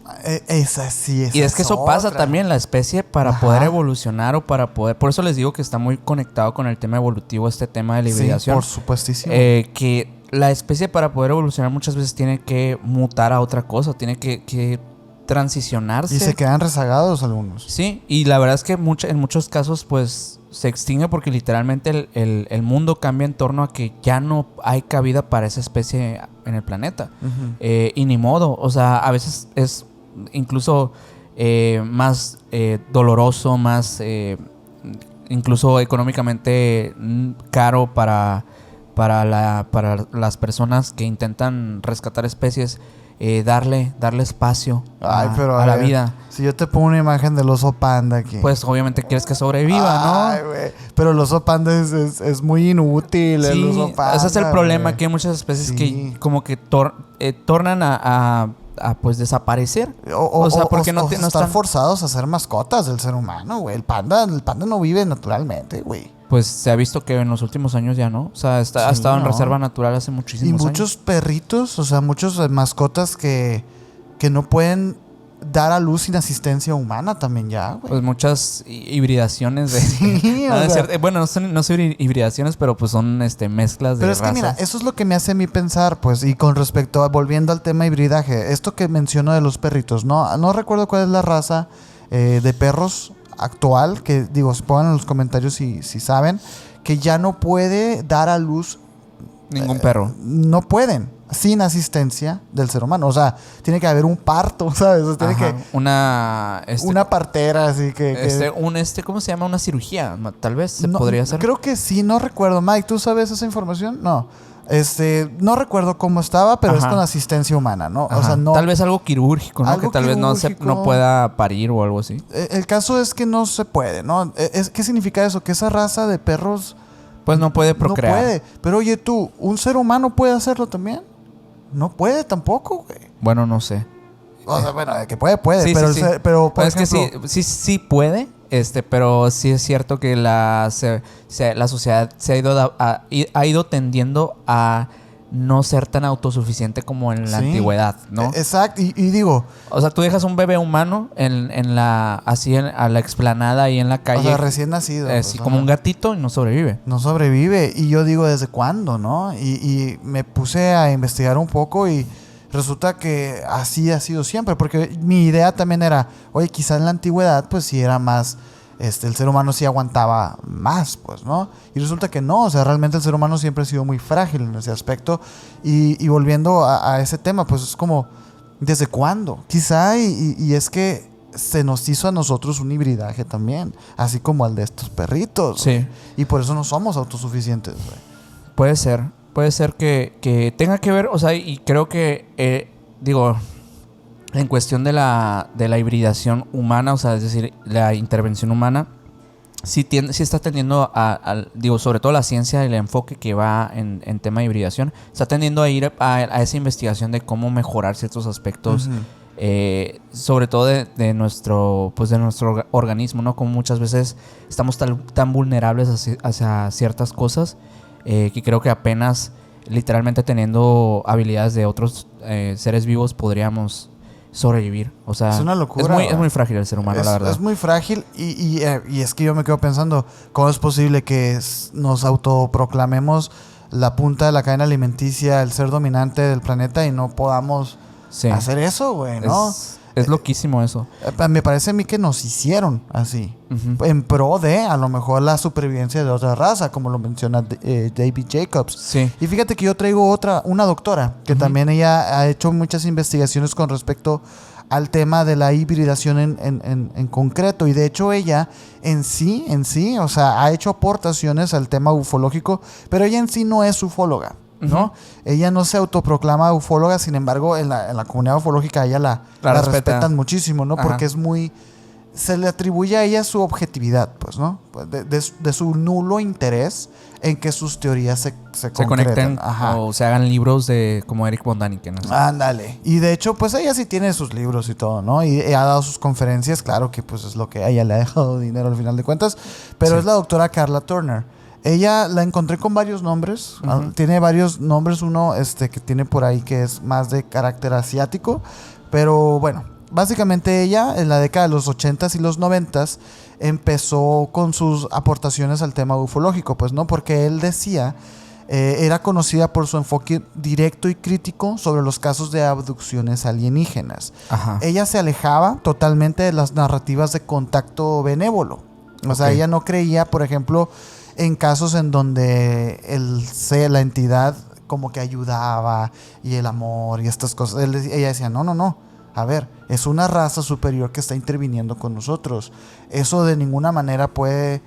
Esa sí, esa Y es que eso pasa otra. también, la especie para Ajá. poder evolucionar o para poder... Por eso les digo que está muy conectado con el tema evolutivo, este tema de la Sí, hibridación. por supuestísimo. Que la especie para poder evolucionar muchas veces tiene que mutar a otra cosa, tiene que transicionarse. Y se quedan rezagados algunos. Sí, y la verdad es que en muchos casos pues se extingue porque literalmente el mundo cambia en torno a que ya no hay cabida para esa especie en el planeta. Ujú. Y ni modo, o sea, a veces es incluso más doloroso, más incluso económicamente caro para las personas que intentan rescatar especies, darle espacio Pero a la ver, vida. Si yo te pongo una imagen del oso panda aquí. Pues obviamente quieres que sobreviva, Ay, ¿no? güey. Pero el oso panda es muy inútil. El Sí, oso panda, ese es el problema, güey. que hay muchas especies Sí. que como que tornan a pues desaparecer. O sea, porque no estar están... forzados a ser mascotas del ser humano, güey. El panda no vive naturalmente, güey. Pues se ha visto que en los últimos años ya no. O sea, ha estado en ¿no? reserva natural hace Y muchísimos muchos años. perritos, o sea, muchos mascotas que no pueden dar a luz sin asistencia humana también ya, güey. Pues muchas hibridaciones de... Sí, No, o es sea. cierto. Bueno, no son hibridaciones, pero pues son mezclas de Pero es que razas. mira, eso es lo que me hace a mí pensar, pues, y con respecto a, volviendo al tema hibridaje, esto que menciono de los perritos, no recuerdo cuál es la raza de perros actual, que digo, pongan en los comentarios si saben, que ya no puede dar a luz, Ningún perro. no pueden. sin asistencia del ser humano. O sea, tiene que haber un parto, ¿sabes? O sea, tiene que una partera, así que ¿cómo se llama? Una cirugía, tal vez se no, podría hacer. Creo que sí, no recuerdo. Mike, ¿tú sabes esa información? No. No recuerdo cómo estaba, pero es con asistencia humana, ¿no? Ajá. O sea, no. Tal vez algo quirúrgico, ¿no? Que tal vez no pueda parir o algo así. El caso es que no se puede, ¿no? ¿Qué significa eso? Que esa raza de perros pues no puede procrear. No puede. Pero oye tú, ¿un ser humano puede hacerlo también? No puede tampoco, güey. Bueno, no sé. O sea, bueno, que puede. Sí, pero, sí. Pero por ejemplo, es que sí puede, pero sí es cierto que la sociedad ha ido tendiendo a no ser tan autosuficiente como en la antigüedad, ¿no? Exacto. Y digo... O sea, tú dejas un bebé humano a la explanada ahí en la calle. O sea, recién nacido. Así como un gatito y no sobrevive. No sobrevive. Y yo digo, ¿desde cuándo, no? Y me puse a investigar un poco y resulta que así ha sido siempre. Porque mi idea también era, oye, quizás en la antigüedad, pues sí era más... el ser humano sí aguantaba más, pues, ¿no? Y resulta que no, o sea, realmente el ser humano siempre ha sido muy frágil en ese aspecto. Y volviendo a ese tema, pues es como, ¿desde cuándo? Quizá, y es que se nos hizo a nosotros un hibridaje también, así como al de estos perritos. Sí. Y por eso no somos autosuficientes, güey. Puede ser que tenga que ver, o sea, y creo que, en cuestión de la hibridación humana, o sea, es decir, la intervención humana, sí está tendiendo sobre todo la ciencia, el enfoque que va en tema de hibridación, está tendiendo a ir a esa investigación de cómo mejorar ciertos aspectos, sobre todo de nuestro organismo, ¿no? Como muchas veces estamos tan vulnerables hacia ciertas cosas, que creo que apenas, literalmente teniendo habilidades de otros seres vivos, podríamos sobrevivir. O sea, es una locura. Es muy frágil el ser humano, la verdad. Es muy frágil y es que yo me quedo pensando, ¿cómo es posible que nos autoproclamemos la punta de la cadena alimenticia, el ser dominante del planeta y no podamos hacer eso, güey, ¿no? Es loquísimo eso. Me parece a mí que nos hicieron así, en pro de, a lo mejor, la supervivencia de otra raza, como lo menciona David Jacobs. Sí. Y fíjate que yo traigo una doctora, que también ella ha hecho muchas investigaciones con respecto al tema de la hibridación en concreto. Y de hecho ella en sí, o sea, ha hecho aportaciones al tema ufológico, pero ella en sí no es ufóloga, ¿no? Ella no se autoproclama ufóloga, sin embargo, en la comunidad ufológica ella la respetan muchísimo, ¿no? Porque es muy... Se le atribuye a ella su objetividad, pues, ¿no? De su nulo interés en que sus teorías se conecten o se hagan libros como Eric von Däniken, ¿no? Ándale. Y de hecho, pues ella sí tiene sus libros y todo, ¿no? Y ha dado sus conferencias, claro que pues es lo que a ella le ha dejado dinero al final de cuentas, pero es la doctora Carla Turner. Ella la encontré con varios nombres. Tiene varios nombres. Uno que tiene por ahí que es más de carácter asiático. Pero bueno, básicamente ella en la década de los 80s y los 90s empezó con sus aportaciones al tema ufológico, pues, ¿no? Porque él decía, era conocida por su enfoque directo y crítico sobre los casos de abducciones alienígenas. Ajá. Ella se alejaba totalmente de las narrativas de contacto benévolo. O sea, ella no creía, por ejemplo, en casos en donde la entidad como que ayudaba y el amor y estas cosas. Ella decía, no. A ver, es una raza superior que está interviniendo con nosotros. Eso de ninguna manera puede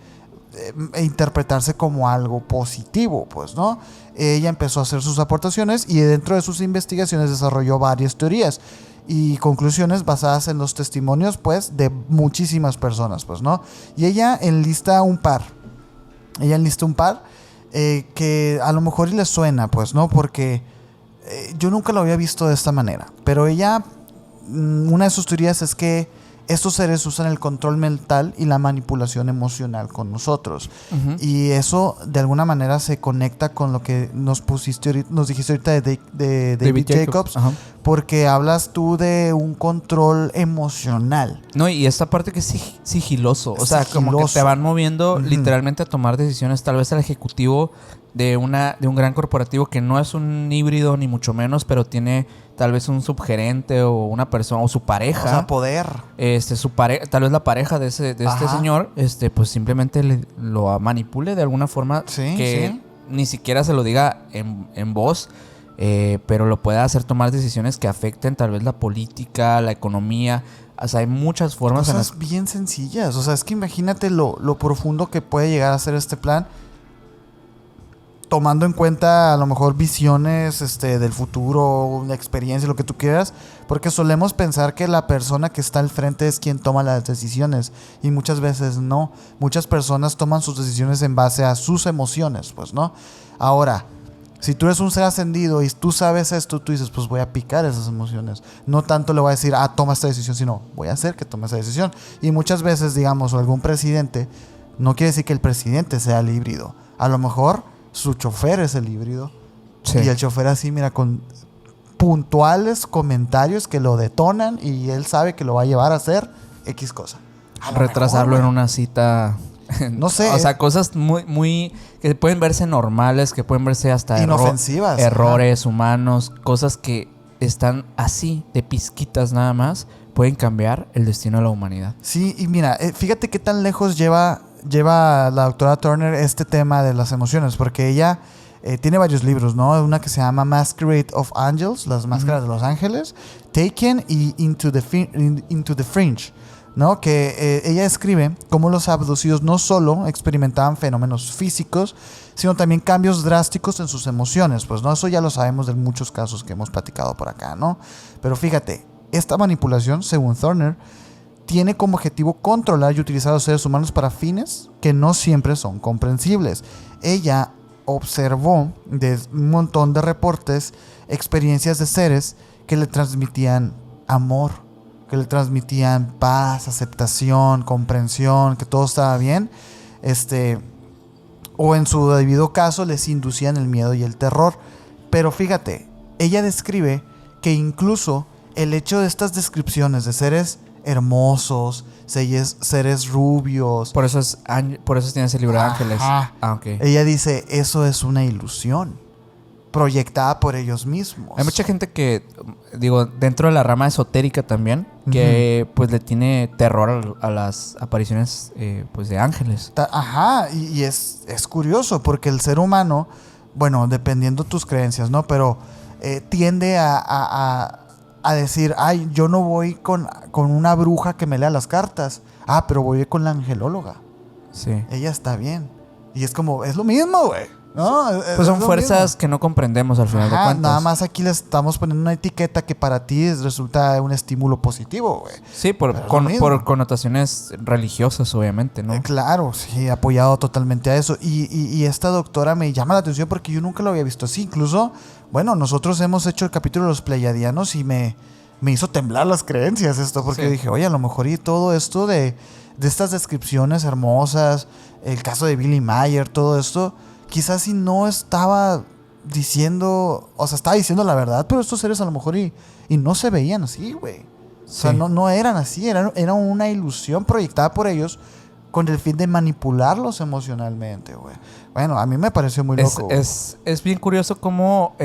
interpretarse como algo positivo, pues, ¿no? Ella empezó a hacer sus aportaciones y dentro de sus investigaciones desarrolló varias teorías y conclusiones basadas en los testimonios, pues, de muchísimas personas, pues, ¿no? Y ella enlista un par. Que a lo mejor les suena, pues, ¿no? Porque yo nunca lo había visto de esta manera. Pero ella, una de sus teorías es que estos seres usan el control mental y la manipulación emocional con nosotros. Y eso, de alguna manera, se conecta con lo que nos dijiste ahorita de David Jacobs. Porque hablas tú de un control emocional. No, y esta parte que es sigiloso. O sea, como que te van moviendo literalmente a tomar decisiones. Tal vez el ejecutivo de un gran corporativo que no es un híbrido ni mucho menos, pero tiene tal vez un subgerente o una persona o su pareja. O sea, poder. Tal vez la pareja de este señor, pues simplemente lo manipule de alguna forma ni siquiera se lo diga en voz. pero lo puede hacer tomar decisiones que afecten tal vez la política, la economía. O sea, hay muchas formas. Cosas bien sencillas. O sea, es que imagínate lo profundo que puede llegar a ser este plan, tomando en cuenta a lo mejor visiones del futuro, una experiencia, lo que tú quieras, porque solemos pensar que la persona que está al frente es quien toma las decisiones, y muchas veces no. Muchas personas toman sus decisiones en base a sus emociones, pues, ¿no? Ahora, si tú eres un ser ascendido y tú sabes esto, tú dices, pues voy a picar esas emociones. No tanto le voy a decir, toma esta decisión, sino voy a hacer que tome esa decisión. Y muchas veces, digamos, algún presidente, no quiere decir que el presidente sea el híbrido. A lo mejor su chofer es el híbrido. Sí. Y el chofer así, mira, con puntuales comentarios que lo detonan y él sabe que lo va a llevar a hacer X cosa. Retrasarlo mejor, en una cita. No sé. O sea, cosas muy que pueden verse normales, que pueden verse hasta inofensivas. Errores humanos, cosas que están así, de pizquitas nada más, pueden cambiar el destino de la humanidad. Sí, y mira, fíjate qué tan lejos lleva la doctora Turner este tema de las emociones, porque ella tiene varios libros, ¿no? Una que se llama Masquerade of Angels, las máscaras de los ángeles, Taken y Into the Fringe, ¿no? Que ella escribe cómo los abducidos no solo experimentaban fenómenos físicos, sino también cambios drásticos en sus emociones, pues, ¿no? Eso ya lo sabemos de muchos casos que hemos platicado por acá, ¿no? Pero fíjate, esta manipulación, según Turner, tiene como objetivo controlar y utilizar a los seres humanos para fines que no siempre son comprensibles. Ella observó de un montón de reportes experiencias de seres que le transmitían amor, que le transmitían paz, aceptación, comprensión, que todo estaba bien, o en su debido caso les inducían el miedo y el terror. Pero fíjate, ella describe que incluso el hecho de estas descripciones de seres hermosos, seres rubios. Por eso tiene ese libro de ángeles. Okay. Ella dice, eso es una ilusión proyectada por ellos mismos. Hay mucha gente que, digo, dentro de la rama esotérica también, que pues le tiene terror a las apariciones pues de ángeles. Y es curioso porque el ser humano, bueno, dependiendo tus creencias, ¿no? Pero tiende a decir, ay, yo no voy con una bruja que me lea las cartas. Pero voy con la angelóloga. Sí. Ella está bien. Y es como, es lo mismo, güey, ¿no? Pues son fuerzas que no comprendemos al final de cuentas. Nada más aquí le estamos poniendo una etiqueta que para ti resulta un estímulo positivo, güey. Sí, por connotaciones religiosas, obviamente, ¿no? Claro, sí, apoyado totalmente a eso. Y esta doctora me llama la atención porque yo nunca lo había visto así. Incluso, bueno, nosotros hemos hecho el capítulo de los pleiadianos y me hizo temblar las creencias esto, porque dije, oye, a lo mejor y todo esto de estas descripciones hermosas, el caso de Billy Mayer, todo esto, quizás si no estaba diciendo, o sea, estaba diciendo la verdad, pero estos seres a lo mejor y no se veían así, güey. O sea, no eran así, era una ilusión proyectada por ellos con el fin de manipularlos emocionalmente, güey. Bueno, a mí me pareció muy loco. Es bien curioso cómo,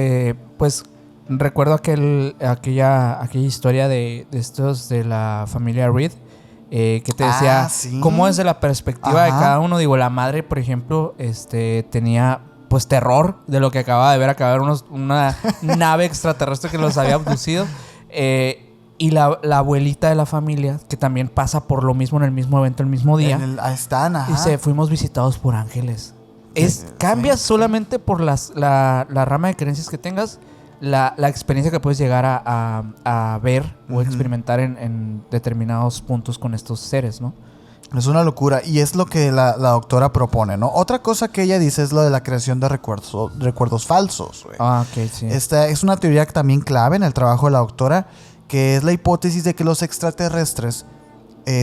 pues, recuerdo aquella historia de estos de la familia Reed, que te decía cómo desde la perspectiva de cada uno. Digo, la madre, por ejemplo, tenía pues terror de lo que acababa de ver. Acababa de ver una nave extraterrestre que los había abducido. Y la abuelita de la familia, que también pasa por lo mismo en el mismo evento, el mismo día. Dice, fuimos visitados por ángeles. Cambia solamente por la rama de creencias que tengas. La experiencia que puedes llegar a ver o experimentar en determinados puntos con estos seres, ¿no? Es una locura y es lo que la doctora propone, ¿no? Otra cosa que ella dice es lo de la creación de recuerdos falsos, güey. Ok, sí. Esta es una teoría también clave en el trabajo de la doctora, que es la hipótesis de que los extraterrestres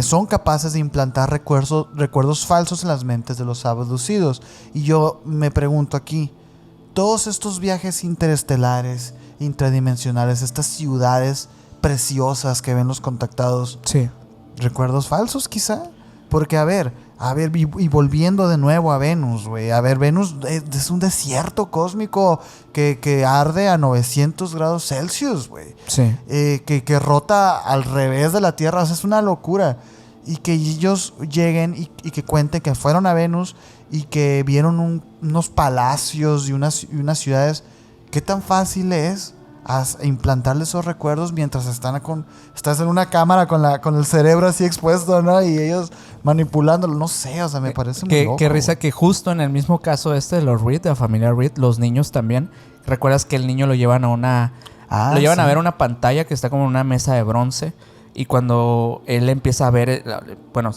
son capaces de implantar recuerdos falsos en las mentes de los abducidos. Y yo me pregunto aquí, todos estos viajes interestelares, intradimensionales, estas ciudades preciosas que ven los contactados, ¿recuerdos falsos quizá? Porque a ver, y volviendo de nuevo a Venus, güey. A ver, Venus es un desierto cósmico que arde a 900 grados Celsius, güey. Sí. Que rota al revés de la Tierra. O sea, es una locura. Y que ellos lleguen y que cuenten que fueron a Venus y que vieron unos palacios y unas ciudades ¿qué tan fácil es implantarle esos recuerdos mientras estás en una cámara con el cerebro así expuesto, ¿no? Y ellos manipulándolo, no sé, o sea, me parece muy loco. Qué risa que justo en el mismo caso de los Reed, de la familia Reed, los niños también, ¿recuerdas que el niño lo llevan a sí. a ver una pantalla que está como en una mesa de bronce? Y cuando él empieza a ver, bueno,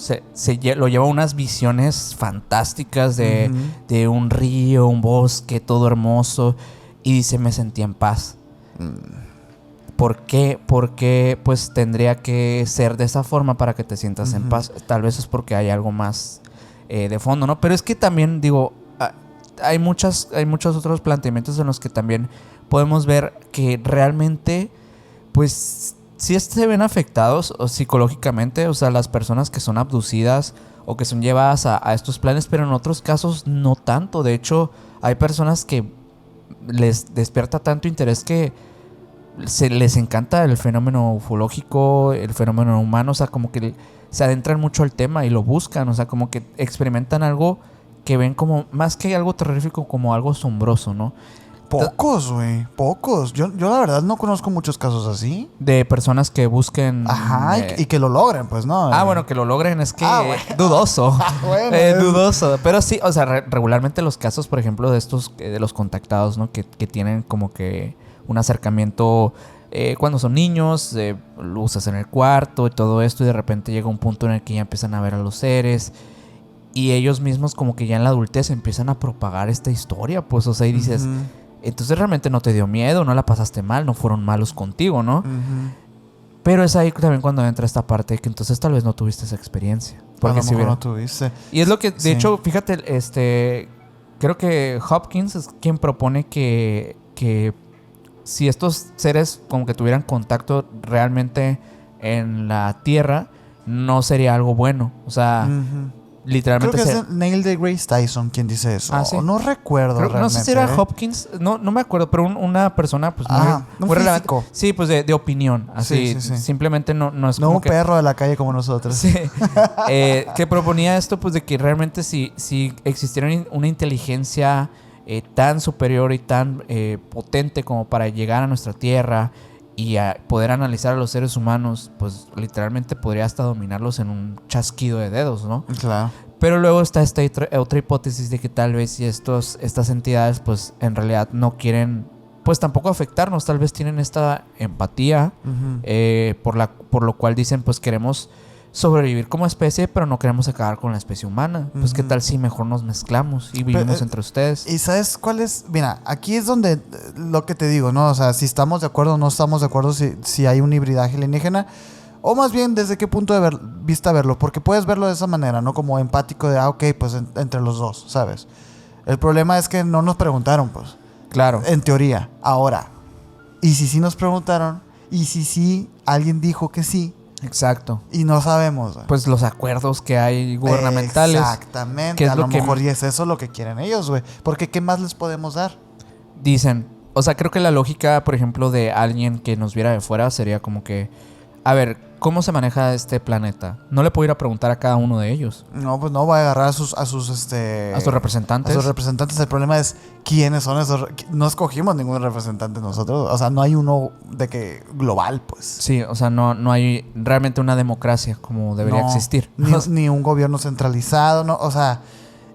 lo lleva a unas visiones fantásticas de un río, un bosque, todo hermoso. Y dice, me sentí en paz. ¿Por qué? Porque pues tendría que ser de esa forma para que te sientas en paz. Tal vez es porque hay algo más de fondo, ¿no? Pero es que también, digo, hay muchos otros planteamientos en los que también podemos ver que realmente, pues, sí se ven afectados psicológicamente, o sea, las personas que son abducidas o que son llevadas a estos planes, pero en otros casos no tanto. De hecho, hay personas que les despierta tanto interés que les encanta el fenómeno ufológico, el fenómeno humano, o sea, como que se adentran mucho al tema y lo buscan, o sea, como que experimentan algo que ven como, más que algo terrorífico, como algo asombroso, ¿no? Pocos, güey, pocos. Yo la verdad no conozco muchos casos así. De personas que busquen... Ajá, y que lo logren, pues, ¿no? Bueno, que lo logren es que... bueno. Dudoso. Bueno, dudoso. Pero sí, o sea, regularmente los casos, por ejemplo, de estos, de los contactados, ¿no? Que tienen como que un acercamiento cuando son niños, luces en el cuarto y todo esto, y de repente llega un punto en el que ya empiezan a ver a los seres... Y ellos mismos como que ya en la adultez empiezan a propagar esta historia, pues, o sea, y dices... Entonces realmente no te dio miedo, no la pasaste mal, no fueron malos contigo, ¿no? Pero es ahí también cuando entra esta parte de que entonces tal vez no tuviste esa experiencia. Porque a lo mejor no tuviste. Y es lo que, de hecho, fíjate, creo que Hopkins es quien propone que si estos seres como que tuvieran contacto realmente en la Tierra, no sería algo bueno. O sea... Literalmente creo que es Neil deGrasse Tyson quien dice eso. ¿Sí? No recuerdo realmente. No sé si era Hopkins, no me acuerdo, pero una persona pues muy relevante. Sí, pues de opinión. Así, sí. Simplemente no es como un perro de la calle como nosotros. Sí. Que proponía esto, pues de que realmente si existiera una inteligencia tan superior y tan potente como para llegar a nuestra Tierra y a poder analizar a los seres humanos, pues literalmente podría hasta dominarlos en un chasquido de dedos, ¿no? Claro. Pero luego está esta otra hipótesis de que tal vez si estas entidades pues en realidad no quieren pues tampoco afectarnos, tal vez tienen esta empatía por lo cual dicen pues queremos sobrevivir como especie, pero no queremos acabar con la especie humana. Pues qué tal si mejor nos mezclamos y vivimos entre ustedes. ¿Y sabes cuál es? Mira, aquí es donde lo que te digo, ¿no? O sea, si estamos de acuerdo o no estamos de acuerdo si hay un hibridaje alienígena, o más bien desde qué punto de vista verlo, porque puedes verlo de esa manera, ¿no? Como empático de, ok, pues entre los dos, ¿sabes? El problema es que no nos preguntaron, pues. Claro. En teoría. Ahora, ¿y si sí nos preguntaron? ¿Y si sí alguien dijo que sí? Exacto. Y no sabemos, güey. Pues los acuerdos que hay gubernamentales. Exactamente. A lo mejor y es eso lo que quieren ellos, güey. Porque ¿qué más les podemos dar? Dicen, o sea, creo que la lógica, por ejemplo, de alguien que nos viera de fuera sería como que, a ver, ¿cómo se maneja este planeta? No le puedo ir a preguntar a cada uno de ellos. No, pues no, voy a agarrar a sus representantes. A sus representantes. El problema es quiénes son esos. No escogimos ningún representante nosotros. O sea, no hay uno de que global, pues. Sí, o sea, no hay realmente una democracia como debería existir. Ni un gobierno centralizado, no, o sea,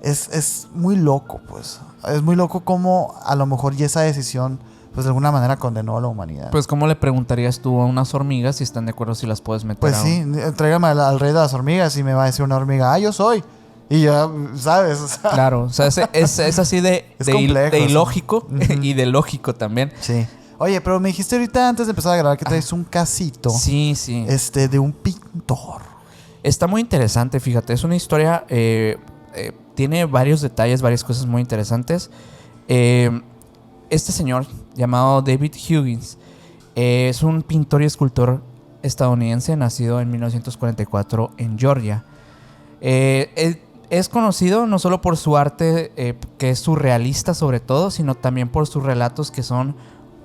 es muy loco, pues. Es muy loco cómo a lo mejor y esa decisión pues de alguna manera condenó a la humanidad. Pues ¿cómo le preguntarías tú a unas hormigas si están de acuerdo si las puedes meter? Pues sí, tráigame al rey de las hormigas y me va a decir una hormiga, yo soy. Y ya, ¿sabes? O sea, claro, o sea, es así de ilógico y de lógico también. Sí. Oye, pero me dijiste ahorita antes de empezar a grabar que traes un casito. Sí. De un pintor. Está muy interesante, fíjate. Es una historia, tiene varios detalles, varias cosas muy interesantes. Este señor, llamado David Huggins, es un pintor y escultor estadounidense nacido en 1944 en Georgia. Es conocido no solo por su arte, que es surrealista sobre todo, sino también por sus relatos que son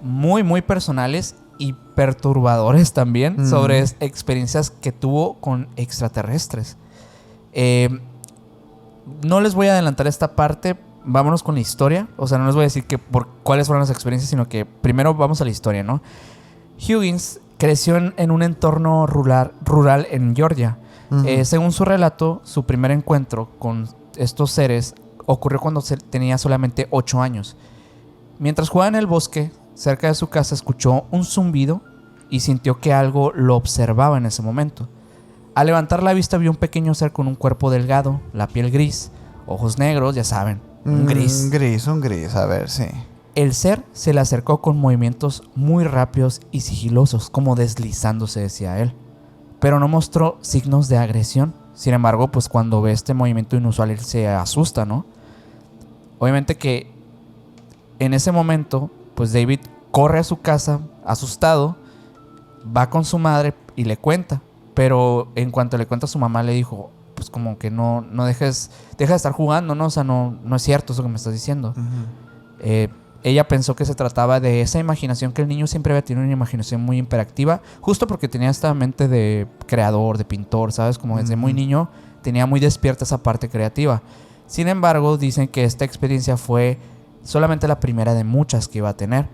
muy, muy personales y perturbadores también sobre experiencias que tuvo con extraterrestres. No les voy a adelantar esta parte vámonos con la historia. O sea, no les voy a decir cuáles fueron las experiencias, sino que primero vamos a la historia, ¿no? Higgins creció en un entorno rural en Georgia. Según su relato, su primer encuentro con estos seres ocurrió cuando tenía solamente 8 años. Mientras jugaba en el bosque, cerca de su casa, escuchó un zumbido y sintió que algo lo observaba en ese momento. Al levantar la vista vio un pequeño ser con un cuerpo delgado, la piel gris, ojos negros, ya saben, un gris. Un gris, a ver, sí. El ser se le acercó con movimientos muy rápidos y sigilosos, como deslizándose hacia él. Pero no mostró signos de agresión. Sin embargo, pues cuando ve este movimiento inusual, él se asusta, ¿no? Obviamente que en ese momento, pues David corre a su casa, asustado, va con su madre y le cuenta. Pero en cuanto le cuenta a su mamá, le dijo, pues como que no deja de estar jugando, ¿no? O sea, no es cierto eso que me estás diciendo. Ella pensó que se trataba de esa imaginación, que el niño siempre había tenido una imaginación muy hiperactiva, justo porque tenía esta mente de creador, de pintor, ¿sabes? Como desde muy niño tenía muy despierta esa parte creativa. Sin embargo, dicen que esta experiencia fue solamente la primera de muchas que iba a tener.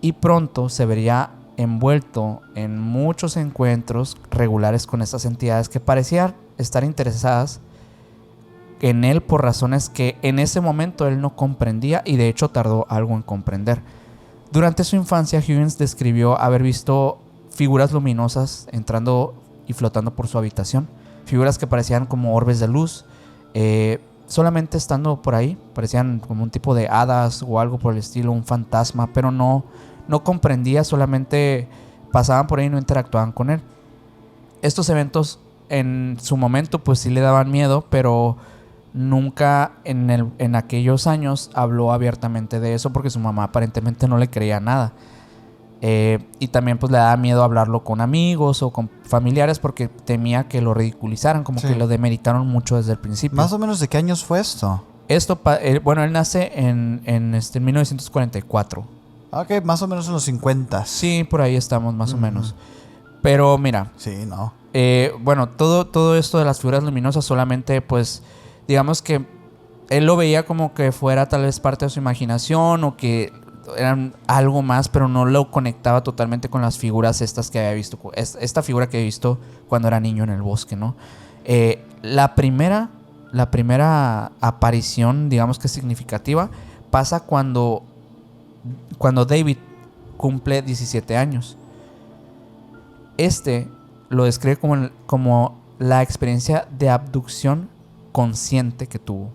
Y pronto se vería envuelto en muchos encuentros regulares con estas entidades que parecían estar interesadas en él por razones que en ese momento él no comprendía, y de hecho tardó algo en comprender. Durante su infancia, Higgins describió haber visto figuras luminosas entrando y flotando por su habitación, figuras que parecían como orbes de luz, solamente estando por ahí, parecían como un tipo de hadas o algo por el estilo, un fantasma, pero no comprendía, solamente pasaban por ahí y no interactuaban con él. Estos eventos en su momento pues sí le daban miedo, pero nunca en aquellos años habló abiertamente de eso porque su mamá aparentemente no le creía nada. Y también pues le daba miedo hablarlo con amigos o con familiares porque temía que lo ridiculizaran, como que lo demeritaron mucho desde el principio. ¿Más o menos de qué años fue esto? Bueno, él nace en 1944. Ok, más o menos en los 50. Sí, por ahí estamos más o menos. Pero mira. Sí, no. Bueno, todo esto de las figuras luminosas solamente pues digamos que él lo veía como que fuera tal vez parte de su imaginación o que eran algo más, pero no lo conectaba totalmente con las figuras estas que había visto. Esta figura que había visto cuando era niño en el bosque, ¿no? La primera aparición, digamos que significativa, pasa cuando David cumple 17 años. Lo describe como la experiencia de abducción consciente que tuvo.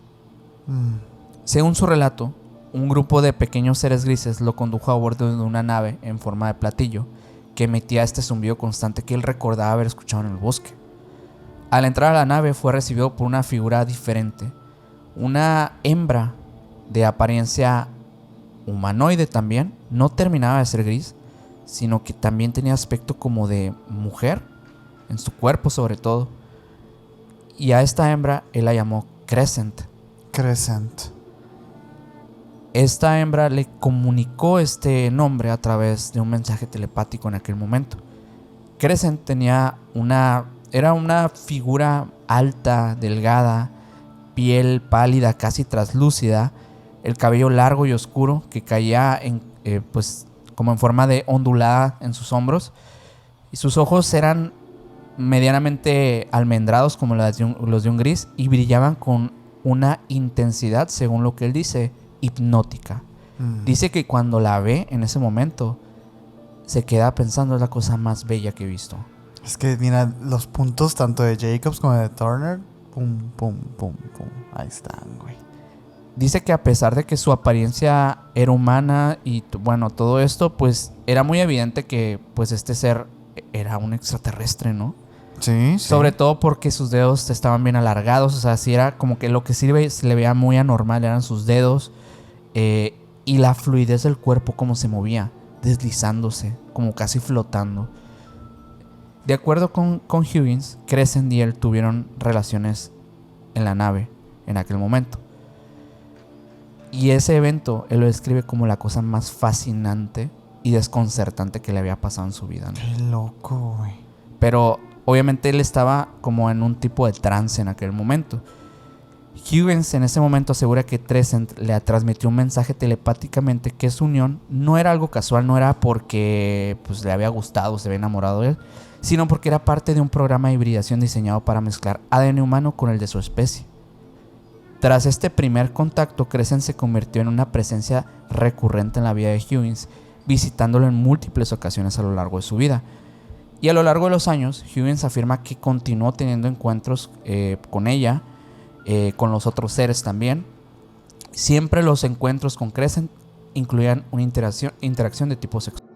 Según su relato, un grupo de pequeños seres grises lo condujo a bordo de una nave en forma de platillo que emitía este zumbido constante que él recordaba haber escuchado en el bosque. Al entrar a la nave fue recibido por una figura diferente, una hembra de apariencia humanoide también. No terminaba de ser gris, sino que también tenía aspecto como de mujer, en su cuerpo sobre todo. Y a esta hembra él la llamó Crescent. Esta hembra le comunicó este nombre a través de un mensaje telepático en aquel momento. Crescent era una figura alta, delgada, piel pálida, casi translúcida, el cabello largo y oscuro que caía pues como en forma de ondulada en sus hombros, y sus ojos eran medianamente almendrados como los de un gris y brillaban con una intensidad, según lo que él dice, hipnótica. Dice que cuando la ve en ese momento se queda pensando, es la cosa más bella que he visto. Es que mira, los puntos tanto de Jacobs como de Turner, pum, pum, pum, pum, ahí están, güey. Dice que a pesar de que su apariencia era humana y bueno, todo esto, pues era muy evidente que pues este ser era un extraterrestre, ¿no? Sí. Sobre todo porque sus dedos estaban bien alargados. O sea, sí era como que lo que sí se le veía muy anormal eran sus dedos, y la fluidez del cuerpo, como se movía, deslizándose, como casi flotando. De acuerdo con Higgins, Crescent y él tuvieron relaciones en la nave en aquel momento. Y ese evento él lo describe como la cosa más fascinante y desconcertante que le había pasado en su vida, ¿no? Qué loco, güey. Pero obviamente él estaba como en un tipo de trance en aquel momento. Huygens en ese momento asegura que Trescent le transmitió un mensaje telepáticamente que su unión no era algo casual, no era porque pues, le había gustado, se había enamorado de él, sino porque era parte de un programa de hibridación diseñado para mezclar ADN humano con el de su especie. Tras este primer contacto, Crescent se convirtió en una presencia recurrente en la vida de Huygens, visitándolo en múltiples ocasiones a lo largo de su vida. Y a lo largo de los años, Huygens afirma que continuó teniendo encuentros con ella, con los otros seres también. Siempre los encuentros con Crescent incluían una interacción de tipo sexual.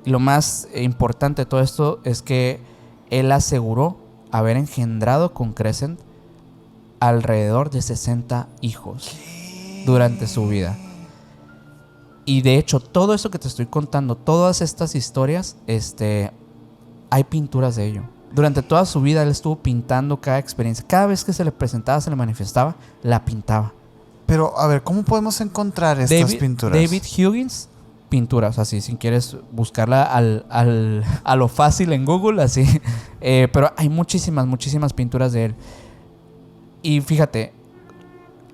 Y lo más importante de todo esto es que él aseguró haber engendrado con Crescent alrededor de 60 hijos durante su vida. Y de hecho, todo eso que te estoy contando, todas estas historias, hay pinturas de ello. Durante toda su vida él estuvo pintando cada experiencia. Cada vez que se le presentaba, se le manifestaba, la pintaba. Pero, a ver, ¿cómo podemos encontrar estas pinturas? David Huygens, pinturas, así, si quieres buscarla a lo fácil en Google, así. Pero hay muchísimas pinturas de él. Y fíjate,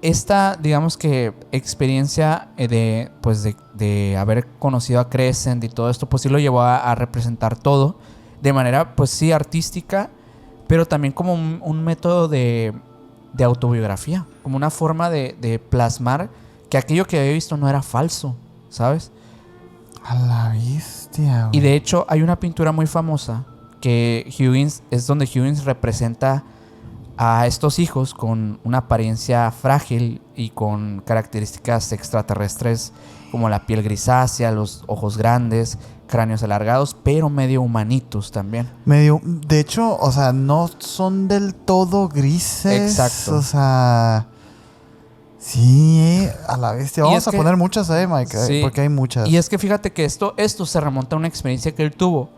esta, digamos que, experiencia de haber conocido a Crescent y todo esto, pues sí lo llevó a representar todo de manera, pues sí, artística, pero también como un método de autobiografía, como una forma de plasmar que aquello que había visto no era falso, ¿sabes? A la bestia, güey. Y de hecho hay una pintura muy famosa que es donde Huygens representa a estos hijos con una apariencia frágil y con características extraterrestres como la piel grisácea, los ojos grandes, cráneos alargados, pero medio humanitos también. De hecho, o sea, no son del todo grises. Exacto. O sea, sí, a la bestia. Vamos a poner muchas ahí, Mike, sí, porque hay muchas. Y es que fíjate que esto se remonta a una experiencia que él tuvo,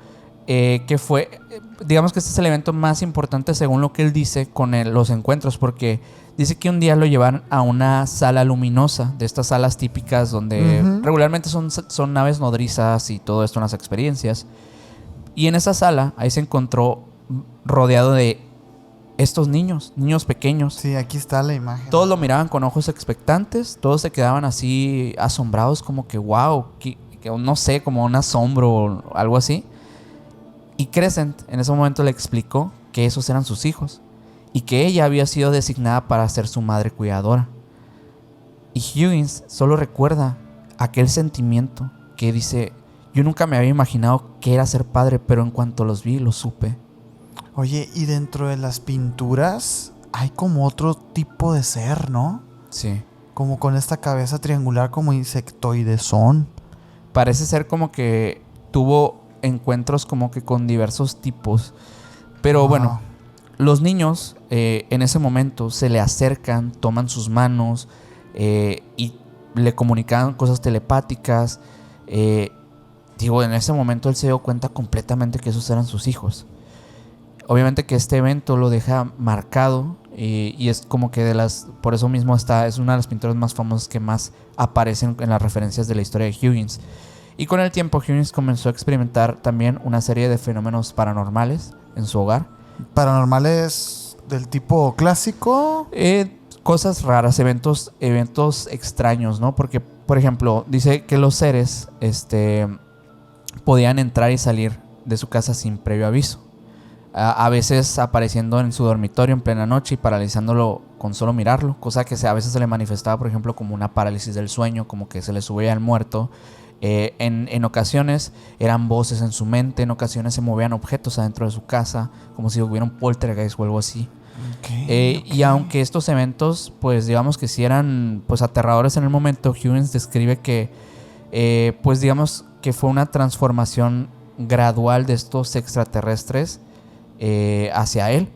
que fue, digamos que este es el evento más importante según lo que él dice con los encuentros, porque dice que un día lo llevaron a una sala luminosa, de estas salas típicas donde regularmente son naves nodrizas y todo esto en las experiencias. Y en esa sala, ahí se encontró rodeado de estos niños pequeños. Sí, aquí está la imagen. Todos lo miraban con ojos expectantes, todos se quedaban así asombrados, como que wow, que no sé, como un asombro o algo así. Y Crescent en ese momento le explicó que esos eran sus hijos y que ella había sido designada para ser su madre cuidadora. Y Huygens solo recuerda aquel sentimiento que dice: yo nunca me había imaginado que era ser padre, pero en cuanto los vi, lo supe. Oye, y dentro de las pinturas hay como otro tipo de ser, ¿no? Sí. Como con esta cabeza triangular como insectoidesón. Parece ser como que tuvo encuentros como que con diversos tipos. Pero bueno, los niños en ese momento se le acercan, toman sus manos y le comunicaban cosas telepáticas. En ese momento él se dio cuenta completamente que esos eran sus hijos. Obviamente que este evento lo deja marcado y es como que por eso mismo es una de las pinturas más famosas que más aparecen en las referencias de la historia de Huygens. Y con el tiempo Huygens comenzó a experimentar también una serie de fenómenos paranormales en su hogar. ¿Paranormales del tipo clásico? Cosas raras, eventos extraños, ¿no? Porque, por ejemplo, dice que los seres podían entrar y salir de su casa sin previo aviso. A veces apareciendo en su dormitorio en plena noche y paralizándolo con solo mirarlo. Cosa que a veces se le manifestaba, por ejemplo, como una parálisis del sueño, como que se le subía al muerto. En ocasiones eran voces en su mente, en ocasiones se movían objetos adentro de su casa, como si hubiera un poltergeist o algo así. Okay. Y aunque estos eventos, pues digamos que sí eran pues aterradores en el momento, Huygens describe que pues digamos que fue una transformación gradual de estos extraterrestres hacia él.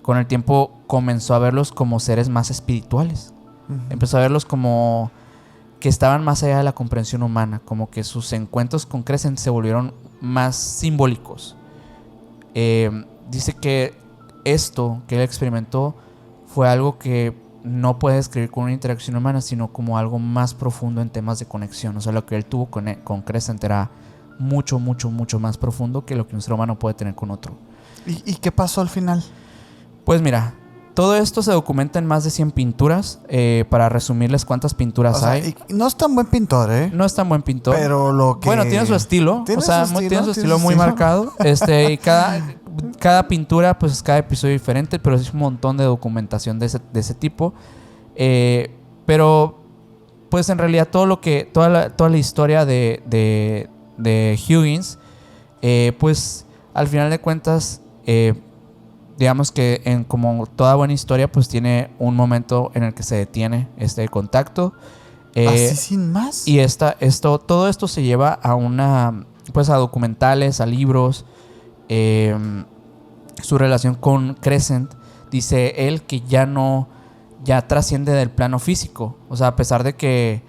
Con el tiempo comenzó a verlos como seres más espirituales. Empezó a verlos como que estaban más allá de la comprensión humana, como que sus encuentros con Crescent se volvieron más simbólicos. Dice que esto que él experimentó fue algo que no puede describir con una interacción humana, sino como algo más profundo en temas de conexión. O sea, lo que él tuvo con Crescent era mucho más profundo que lo que un ser humano puede tener con otro. ¿Y qué pasó al final? Pues mira, todo esto se documenta en más de 100 pinturas. Para resumirles cuántas pinturas hay. Y no es tan buen pintor, ¿eh? No es tan buen pintor. Pero lo que... Bueno, tiene su estilo. Tiene su estilo muy marcado. Y cada pintura, pues cada episodio diferente, pero es un montón de documentación de ese tipo. Pero, pues en realidad toda la historia de Huggins, pues al final de cuentas, digamos que como toda buena historia, pues tiene un momento en el que se detiene este contacto. ¿Así sin más? Y todo esto se lleva a documentales, a libros. Su relación con Crescent, dice él que ya trasciende del plano físico. O sea, a pesar de que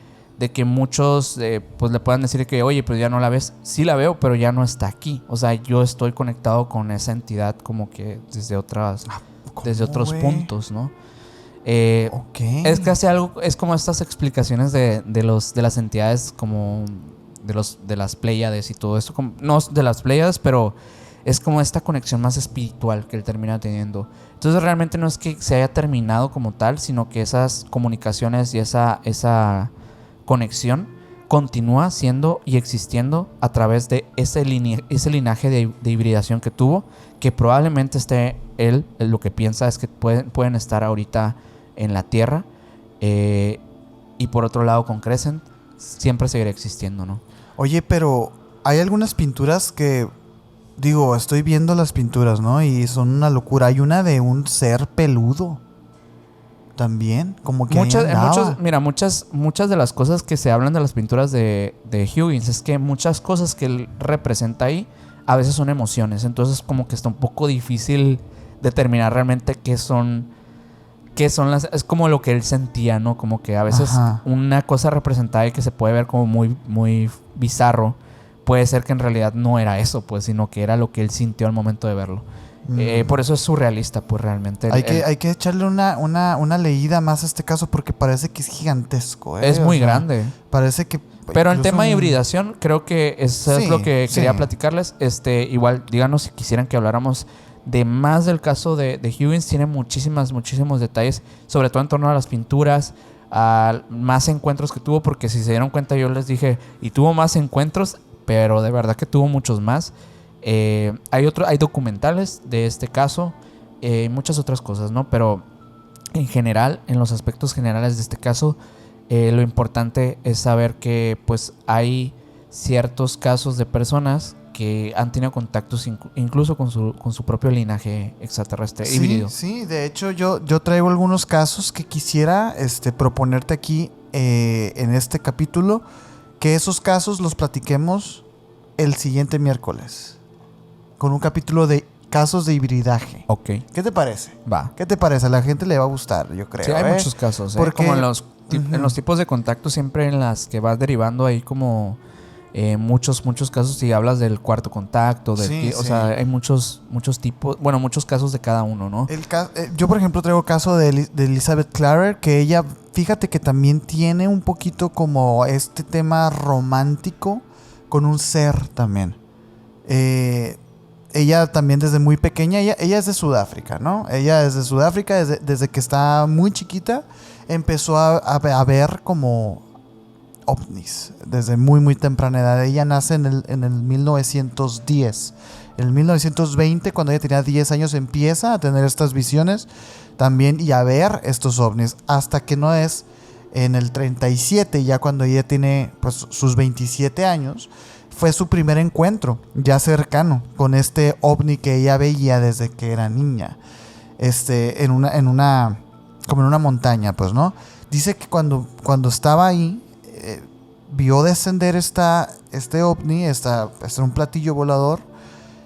muchos pues le puedan decir que, oye, pero ya no la ves. Sí la veo, pero ya no está aquí. O sea, yo estoy conectado con esa entidad como que desde otros puntos, ¿no? Okay. Es que hace algo, es como estas explicaciones de las entidades como de las Pléyades y todo esto. No de las Pléyades, pero es como esta conexión más espiritual que él termina teniendo. Entonces realmente no es que se haya terminado como tal, sino que esas comunicaciones y esa conexión continúa siendo y existiendo a través de ese linaje de hibridación que tuvo, que probablemente él lo que piensa es que pueden estar ahorita en la Tierra, y por otro lado con Crescent siempre seguirá existiendo, ¿no? Oye, pero hay algunas pinturas que, digo, estoy viendo las pinturas, ¿no? Y son una locura. Hay una de un ser peludo también, como que muchas de las cosas que se hablan de las pinturas de Huggins es que muchas cosas que él representa ahí a veces son emociones. Entonces como que está un poco difícil determinar realmente qué son las... Es como lo que él sentía, ¿no? Como que a veces una cosa representada y que se puede ver como muy, muy bizarro, puede ser que en realidad no era eso, pues, sino que era lo que él sintió al momento de verlo. Por eso es surrealista, pues, realmente. Hay que echarle una leída más a este caso porque parece que es gigantesco, ¿eh? Es muy grande. Parece que... Pero en tema de hibridación, creo que eso es lo que quería platicarles. Igual, díganos si quisieran que habláramos de más del caso de Huggins. Tiene muchísimos detalles, sobre todo en torno a las pinturas, a más encuentros que tuvo, porque si se dieron cuenta yo les dije, y tuvo más encuentros, pero de verdad que tuvo muchos más. Hay documentales de este caso, muchas otras cosas, ¿no? Pero en general, en los aspectos generales de este caso, lo importante es saber que pues hay ciertos casos de personas que han tenido contactos incluso con su propio linaje extraterrestre híbrido. Sí, de hecho yo traigo algunos casos que quisiera proponerte aquí en este capítulo, que esos casos los platiquemos el siguiente miércoles, con un capítulo de casos de hibridaje. Ok. ¿Qué te parece? Va. ¿Qué te parece? A la gente le va a gustar, yo creo. Sí, hay muchos casos, ¿eh? Porque como en los tipos de contacto, siempre en las que vas derivando ahí como muchos casos. Si hablas del cuarto contacto, o sea, hay muchos tipos, bueno, muchos casos de cada uno, ¿no? Yo, por ejemplo, traigo caso de Elizabeth Clarer, que ella, fíjate que también tiene un poquito como este tema romántico con un ser también. Ella también desde muy pequeña, ella es de Sudáfrica, ¿no? Ella es de Sudáfrica, desde que está muy chiquita, empezó a ver como ovnis, desde muy, muy temprana edad. Ella nace en el 1910. En el 1920, cuando ella tenía 10 años, empieza a tener estas visiones también y a ver estos ovnis, hasta que no es en el 37, ya cuando ella tiene pues sus 27 años, fue su primer encuentro ya cercano con este ovni que ella veía desde que era niña, en una montaña, pues, ¿no? Dice que cuando estaba ahí, vio descender este ovni, un platillo volador.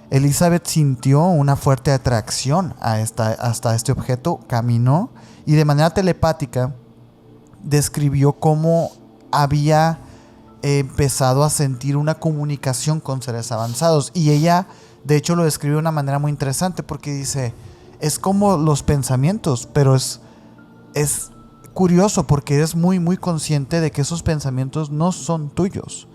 Elizabeth sintió una fuerte atracción hasta este objeto, caminó y de manera telepática describió cómo había empezado a sentir una comunicación con seres avanzados. Y ella, de hecho, lo describe de una manera muy interesante porque dice, es como los pensamientos, pero es curioso porque eres muy, muy consciente de que esos pensamientos no son tuyos.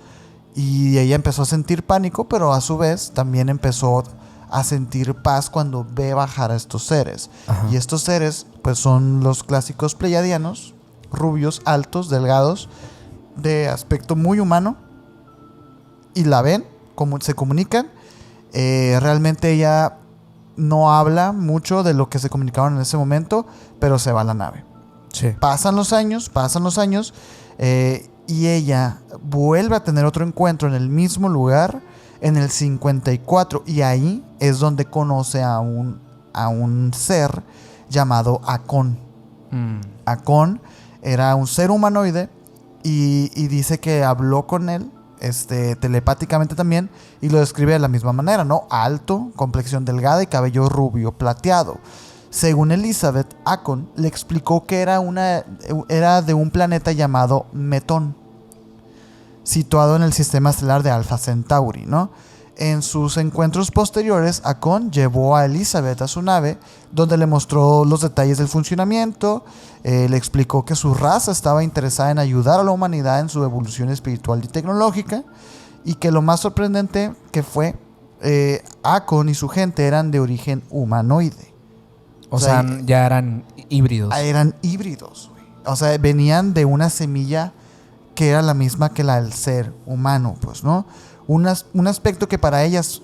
Y ella empezó a sentir pánico, pero a su vez también empezó a sentir paz cuando ve bajar a estos seres. Ajá. Y estos seres, pues son los clásicos pleiadianos, rubios, altos, delgados, de aspecto muy humano. Y la ven, como se comunican. Realmente ella no habla mucho de lo que se comunicaron en ese momento, pero se va a la nave. Sí. Pasan los años, y ella vuelve a tener otro encuentro en el mismo lugar en el 54, y ahí es donde conoce a un ser llamado Akon. Akon era un ser humanoide y dice que habló con él telepáticamente también, y lo describe de la misma manera, ¿no? Alto, complexión delgada y cabello rubio plateado. Según Elizabeth, Akon le explicó que era de un planeta llamado Metón, situado en el sistema estelar de Alpha Centauri, ¿no? En sus encuentros posteriores, Akon llevó a Elizabeth a su nave, donde le mostró los detalles del funcionamiento, le explicó que su raza estaba interesada en ayudar a la humanidad en su evolución espiritual y tecnológica, y que lo más sorprendente que fue, Akon y su gente eran de origen humanoide. O sea, ya eran híbridos. Eran híbridos, güey. O sea, venían de una semilla que era la misma que la del ser humano, pues, ¿no? Un aspecto que para ellas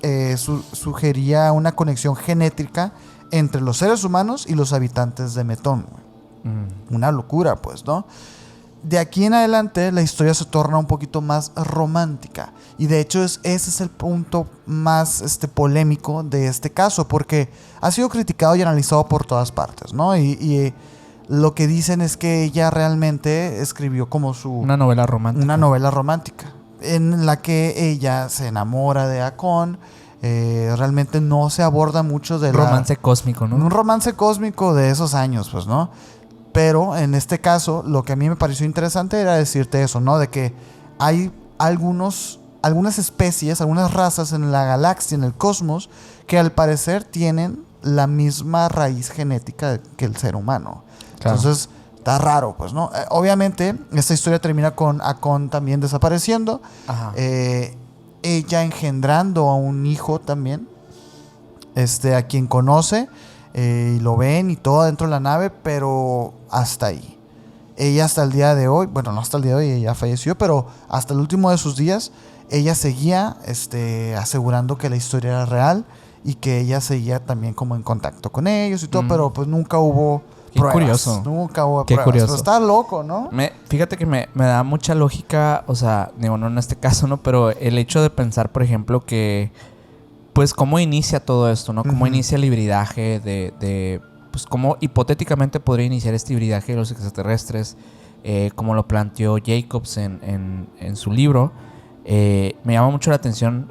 sugería una conexión genética entre los seres humanos y los habitantes de Metón, güey. Una locura, pues, ¿no? De aquí en adelante la historia se torna un poquito más romántica. Y de hecho ese es el punto más polémico de este caso, porque ha sido criticado y analizado por todas partes, ¿no? Y lo que dicen es que ella realmente escribió como una novela romántica. Una novela romántica, en la que ella se enamora de Akon. Realmente no se aborda mucho de romance cósmico, ¿no? Un romance cósmico de esos años, pues, ¿no? Pero en este caso, lo que a mí me pareció interesante era decirte eso, ¿no? De que hay algunas especies, algunas razas en la galaxia, en el cosmos, que al parecer tienen la misma raíz genética que el ser humano. Claro. Entonces, está raro, pues, ¿no? Obviamente, esta historia termina con Akon también desapareciendo. Ajá. Ella engendrando a un hijo también, a quien conoce. Y lo ven y todo dentro de la nave, pero hasta ahí. Ella hasta el día de hoy, bueno, no hasta el día de hoy, ella falleció, pero hasta el último de sus días, ella seguía asegurando que la historia era real y que ella seguía también como en contacto con ellos y todo, pero pues nunca hubo pruebas. Curioso. Nunca hubo Qué pruebas. Curioso. Pero está loco, ¿no? Fíjate que me da mucha lógica, o sea, digo, no en este caso, ¿no? Pero el hecho de pensar, por ejemplo, que pues cómo inicia todo esto, ¿no? Cómo inicia el hibridaje pues cómo hipotéticamente podría iniciar este hibridaje de los extraterrestres, como lo planteó Jacobs en su libro. Me llama mucho la atención,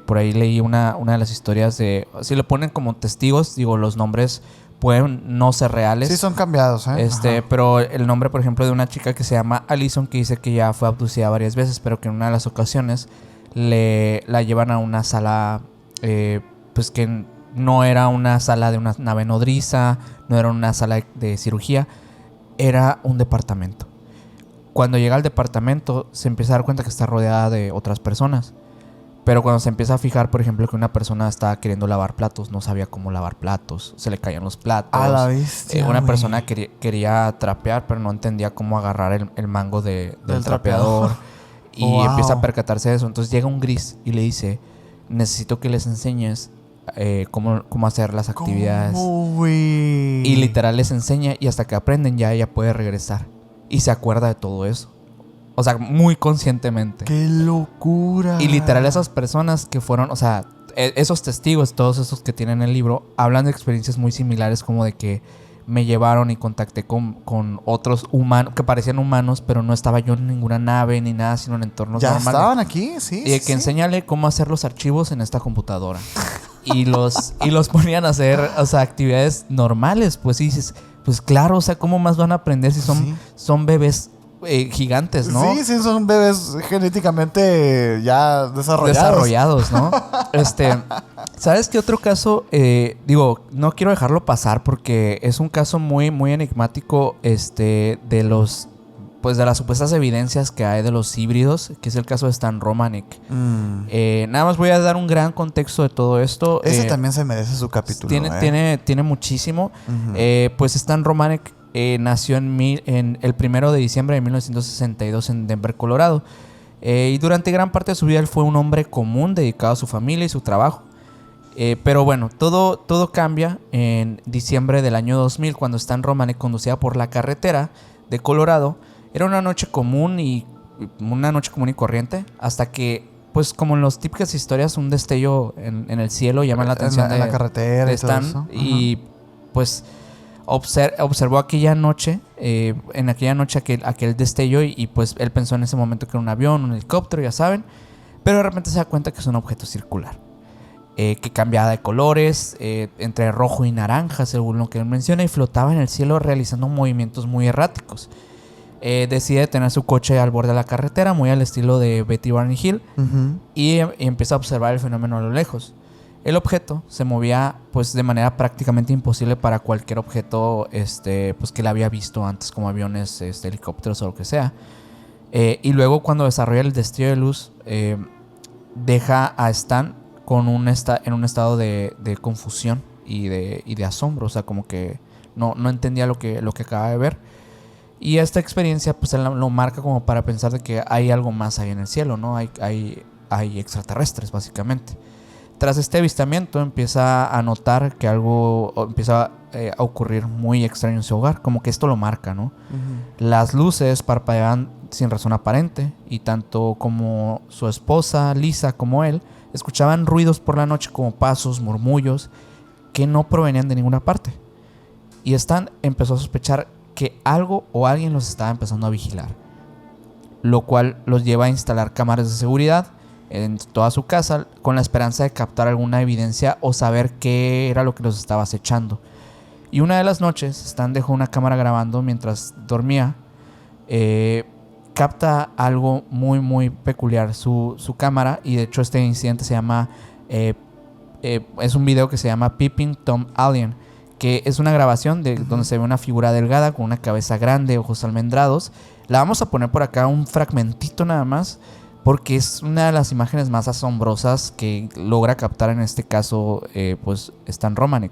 por ahí leí una de las historias de, si lo ponen como testigos, digo, los nombres pueden no ser reales. Sí, son cambiados, pero el nombre, por ejemplo, de una chica que se llama Allison, que dice que ya fue abducida varias veces, pero que en una de las ocasiones la llevan a una sala, pues que no era una sala de una nave nodriza, no era una sala de cirugía, era un departamento. Cuando llega al departamento se empieza a dar cuenta que está rodeada de otras personas, pero cuando se empieza a fijar, por ejemplo, que una persona estaba queriendo lavar platos, no sabía cómo lavar platos, se le caían los platos. A la bestia, una persona quería trapear, pero no entendía cómo agarrar el mango del trapeador. Y empieza a percatarse de eso. Entonces llega un gris y le dice: necesito que les enseñes cómo hacer las actividades. Y literal les enseña, y hasta que aprenden ya ella puede regresar y se acuerda de todo eso. O sea, muy conscientemente. ¡Qué locura! Y literal esas personas que fueron, o sea, esos testigos, todos esos que tienen el libro, hablan de experiencias muy similares, como de que me llevaron y contacté con otros humanos que parecían humanos, pero no estaba yo en ninguna nave ni nada, sino en entornos normales. Ya estaban aquí, sí. Y que enséñale cómo hacer los archivos en esta computadora. y los ponían a hacer, o sea, actividades normales. Pues y dices, pues claro, o sea, ¿cómo más van a aprender si son bebés gigantes, ¿no? Sí, son bebés genéticamente ya desarrollados. ¿no? ¿Sabes qué otro caso? Digo, no quiero dejarlo pasar porque es un caso muy, muy enigmático, de los pues de las supuestas evidencias que hay de los híbridos, que es el caso de Stan Romanek. Nada más voy a dar un gran contexto de todo esto. Ese también se merece su capítulo. Tiene muchísimo. Pues Stan Romanek nació en el 1 de diciembre de 1962 en Denver, Colorado. Y durante gran parte de su vida él fue un hombre común dedicado a su familia y su trabajo. Pero bueno, todo cambia en diciembre del año 2000 cuando Stan Romanek conducía por la carretera de Colorado. Era una noche común y corriente hasta que, pues como en las típicas historias, un destello en el cielo llama la atención en la carretera de y todo Stan. eso. Y pues observó aquella noche, aquel destello y pues él pensó en ese momento que era un avión, un helicóptero, ya saben. Pero de repente se da cuenta que es un objeto circular. Que cambiaba de colores, entre rojo y naranja, según lo que él menciona, y flotaba en el cielo realizando movimientos muy erráticos. Decide detener su coche al borde de la carretera, muy al estilo de Betty Barney Hill, y empieza a observar el fenómeno a lo lejos. El objeto se movía pues de manera prácticamente imposible para cualquier objeto pues que él había visto antes, como aviones, helicópteros o lo que sea. Y luego cuando desarrolla el destello de luz, deja a Stan en un estado de confusión y de asombro. O sea, como que no entendía lo que acaba de ver. Y esta experiencia pues él lo marca como para pensar de que hay algo más ahí en el cielo, ¿no? Hay extraterrestres, básicamente. Tras este avistamiento empieza a notar que algo empieza a ocurrir muy extraño en su hogar. Como que esto lo marca, ¿no? Las luces parpadeaban sin razón aparente. Y tanto como su esposa, Lisa, como él escuchaban ruidos por la noche como pasos, murmullos, que no provenían de ninguna parte. Y Stan empezó a sospechar que algo o alguien los estaba empezando a vigilar, lo cual los lleva a instalar cámaras de seguridad en toda su casa con la esperanza de captar alguna evidencia o saber qué era lo que los estaba acechando. Y una de las noches Stan dejó una cámara grabando mientras dormía. Capta algo muy muy peculiar su cámara, y de hecho este incidente se llama es un video que se llama Peeping Tom Alien, que es una grabación donde se ve una figura delgada con una cabeza grande, ojos almendrados. La vamos a poner por acá un fragmentito nada más, porque es una de las imágenes más asombrosas que logra captar en este caso pues Stan Romanek.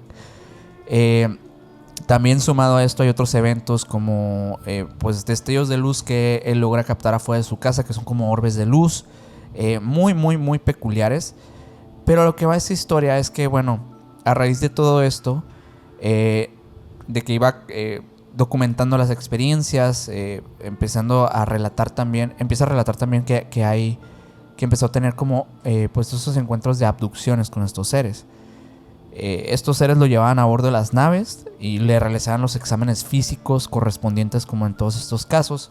También sumado a esto hay otros eventos como pues destellos de luz que él logra captar afuera de su casa, que son como orbes de luz muy muy muy peculiares. Pero lo que va a esta historia es que, bueno, a raíz de todo esto, de que iba documentando las experiencias, empieza a relatar también que empezó a tener como pues esos encuentros de abducciones con estos seres. Estos seres lo llevaban a bordo de las naves y le realizaban los exámenes físicos correspondientes, como en todos estos casos.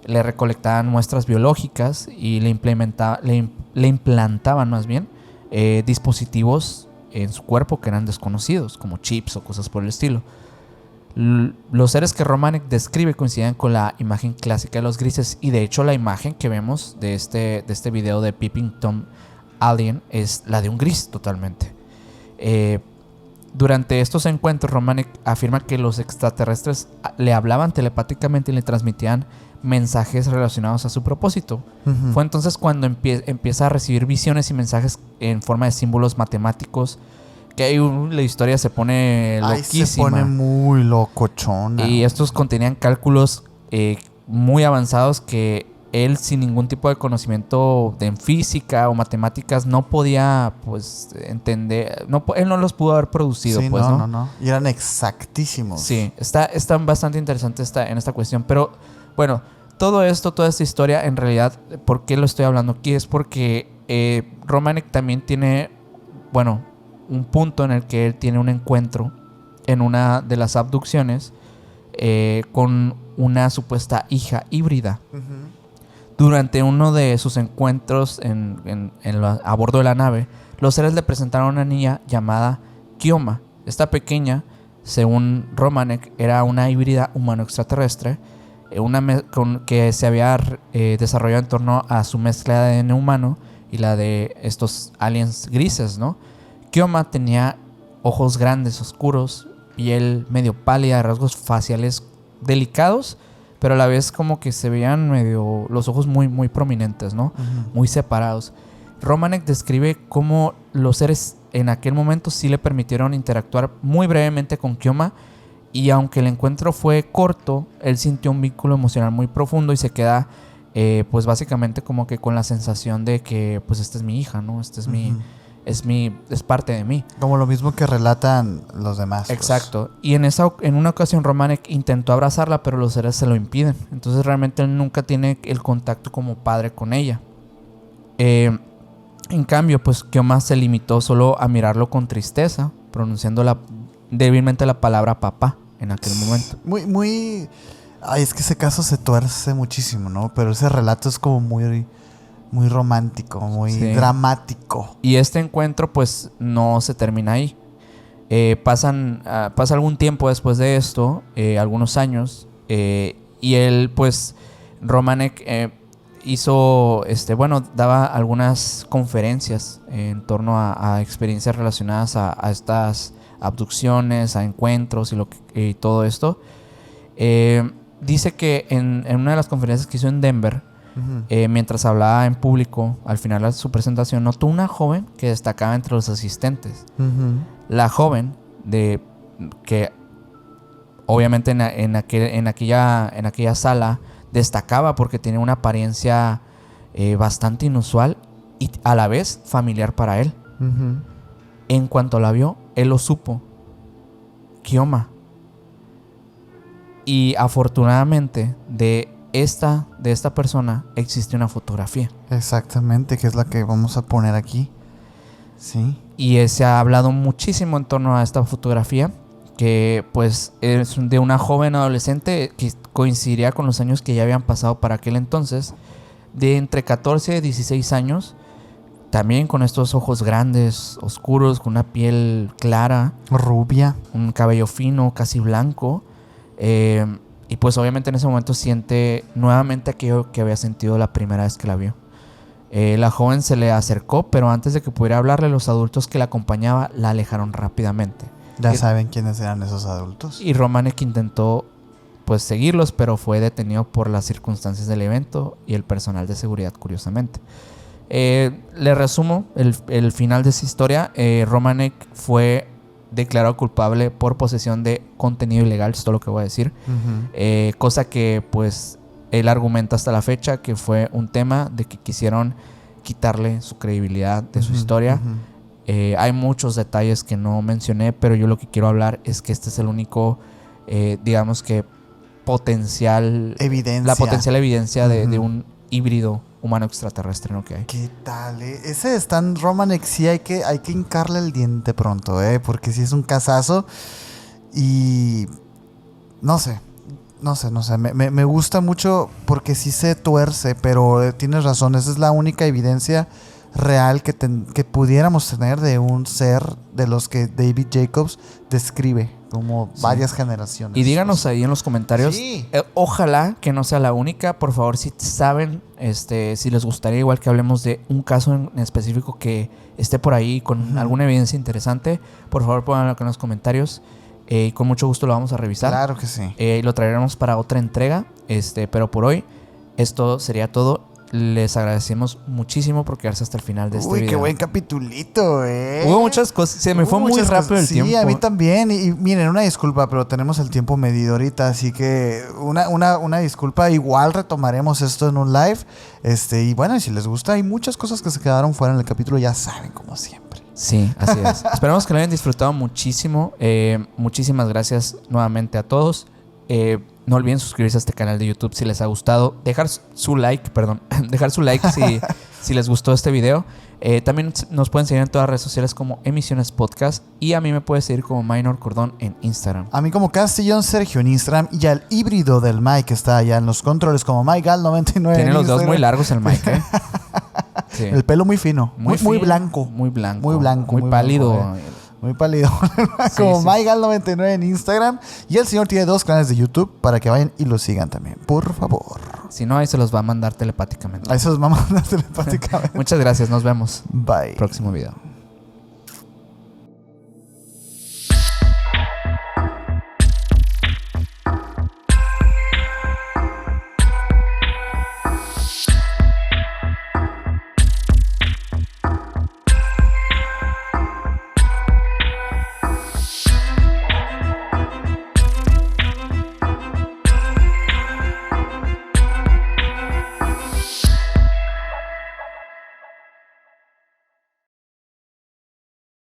Le recolectaban muestras biológicas y le implantaban más bien dispositivos en su cuerpo que eran desconocidos, como chips o cosas por el estilo. Los seres que Romanek describe coincidían con la imagen clásica de los grises, y de hecho la imagen que vemos de este video de Peeping Tom Alien es la de un gris totalmente. Durante estos encuentros Romanek afirma que los extraterrestres le hablaban telepáticamente y le transmitían mensajes relacionados a su propósito. Fue entonces cuando empieza a recibir visiones y mensajes en forma de símbolos matemáticos, que ahí la historia se pone loquísima. Se pone muy locochona. Y estos contenían cálculos muy avanzados que él, sin ningún tipo de conocimiento en física o matemáticas, no podía pues entender. Él no los pudo haber producido. Sí, pues, no. Y eran exactísimos. Sí, está bastante interesante en esta cuestión. Pero bueno, toda esta historia, en realidad, ¿por qué lo estoy hablando aquí? Es porque Romanek también tiene, bueno, un punto en el que él tiene un encuentro en una de las abducciones con una supuesta hija híbrida. Durante uno de sus encuentros a bordo de la nave, los seres le presentaron a una niña llamada Kioma. Esta pequeña, según Romanek, era una híbrida humano-extraterrestre, que se había desarrollado en torno a su mezcla de ADN humano y la de estos aliens grises, ¿no? Kioma tenía ojos grandes, oscuros, piel medio pálida, rasgos faciales delicados, pero a la vez como que se veían medio los ojos muy, muy prominentes, ¿no? Muy separados. Romanek describe cómo los seres en aquel momento sí le permitieron interactuar muy brevemente con Kioma, y aunque el encuentro fue corto, él sintió un vínculo emocional muy profundo y se queda pues básicamente como que con la sensación de que pues esta es mi hija, ¿no? Esta es es parte de mí. Como lo mismo que relatan los demás. Exacto. Pues. Y en una ocasión Romanek intentó abrazarla, pero los seres se lo impiden. Entonces realmente él nunca tiene el contacto como padre con ella. En cambio, pues Kioma se limitó solo a mirarlo con tristeza, pronunciando débilmente la palabra papá en aquel momento. Muy... Ay, es que ese caso se tuerce muchísimo, ¿no? Pero ese relato es como muy romántico, muy dramático. Y este encuentro pues no se termina ahí. Pasa algún tiempo después de esto, algunos años, y él pues, Romanek hizo, daba algunas conferencias en torno a experiencias relacionadas a estas abducciones, a encuentros y todo esto. Dice que en una de las conferencias que hizo en Denver, mientras hablaba en público, al final de su presentación, notó una joven que destacaba entre los asistentes. La joven, que obviamente en aquella sala destacaba porque tenía una apariencia bastante inusual y a la vez familiar para él. En cuanto la vio, él lo supo. Kioma. Y afortunadamente de esta persona existe una fotografía. Exactamente, que es la que vamos a poner aquí. Sí. Y se ha hablado muchísimo en torno a esta fotografía, que pues es de una joven adolescente que coincidiría con los años que ya habían pasado para aquel entonces, de entre 14 y 16 años, también con estos ojos grandes, oscuros, con una piel clara, rubia, un cabello fino, casi blanco. Y pues obviamente en ese momento siente nuevamente aquello que había sentido la primera vez que la vio. La joven se le acercó, pero antes de que pudiera hablarle, los adultos que la acompañaban la alejaron rápidamente. Ya saben quiénes eran esos adultos. Y Romanek intentó pues seguirlos, pero fue detenido por las circunstancias del evento y el personal de seguridad, curiosamente. Le resumo el final de esa historia. Romanek fue declarado culpable por posesión de contenido ilegal, es todo lo que voy a decir. Cosa que pues él argumenta hasta la fecha que fue un tema de que quisieron quitarle su credibilidad de su historia. Hay muchos detalles que no mencioné, pero yo lo que quiero hablar es que este es el único, digamos que potencial evidencia de un híbrido humano extraterrestre, ¿no? Que hay. ¿Qué tal? Ese Stan Romanek sí hay que hincarle el diente pronto, porque sí es un casazo. Y no sé. Me gusta mucho porque sí se tuerce, pero tienes razón. Esa es la única evidencia real que pudiéramos tener de un ser de los que David Jacobs describe como varias generaciones. Y díganos ahí en los comentarios, ojalá que no sea la única. Por favor, si saben, si les gustaría igual que hablemos de un caso en específico que esté por ahí con alguna evidencia interesante, por favor pónganlo en los comentarios. Y con mucho gusto lo vamos a revisar. Claro que sí. Lo traeremos para otra entrega. Pero por hoy, esto sería todo. Les agradecemos muchísimo por quedarse hasta el final de este video. Uy, qué buen capitulito, Hubo muchas cosas. Se me fue muy rápido el tiempo. Sí, a mí también. Y miren, una disculpa, pero tenemos el tiempo medido ahorita. Así que una disculpa. Igual retomaremos esto en un live. Y bueno, si les gusta, hay muchas cosas que se quedaron fuera en el capítulo. Ya saben, como siempre. Sí, así es. Esperamos que lo hayan disfrutado muchísimo. Muchísimas gracias nuevamente a todos. No olviden suscribirse a este canal de YouTube si les ha gustado. Dejar su like si les gustó este video. También nos pueden seguir en todas las redes sociales como Emisiones Podcast. Y a mí me puedes seguir como Minor Cordón en Instagram. A mí como Castellón Sergio en Instagram. Y al híbrido del Mike está allá en los controles como MyGal99. Tiene los dedos muy largos el Mike, Sí. El pelo muy fino. Muy blanco. Muy blanco. Muy pálido. Blanco, muy pálido. Como MyGal99 en Instagram. Y el señor tiene 2 canales de YouTube para que vayan y lo sigan también. Por favor. Si no, ahí se los va a mandar telepáticamente. Ahí se los va a mandar telepáticamente. Muchas gracias. Nos vemos. Bye. Próximo video.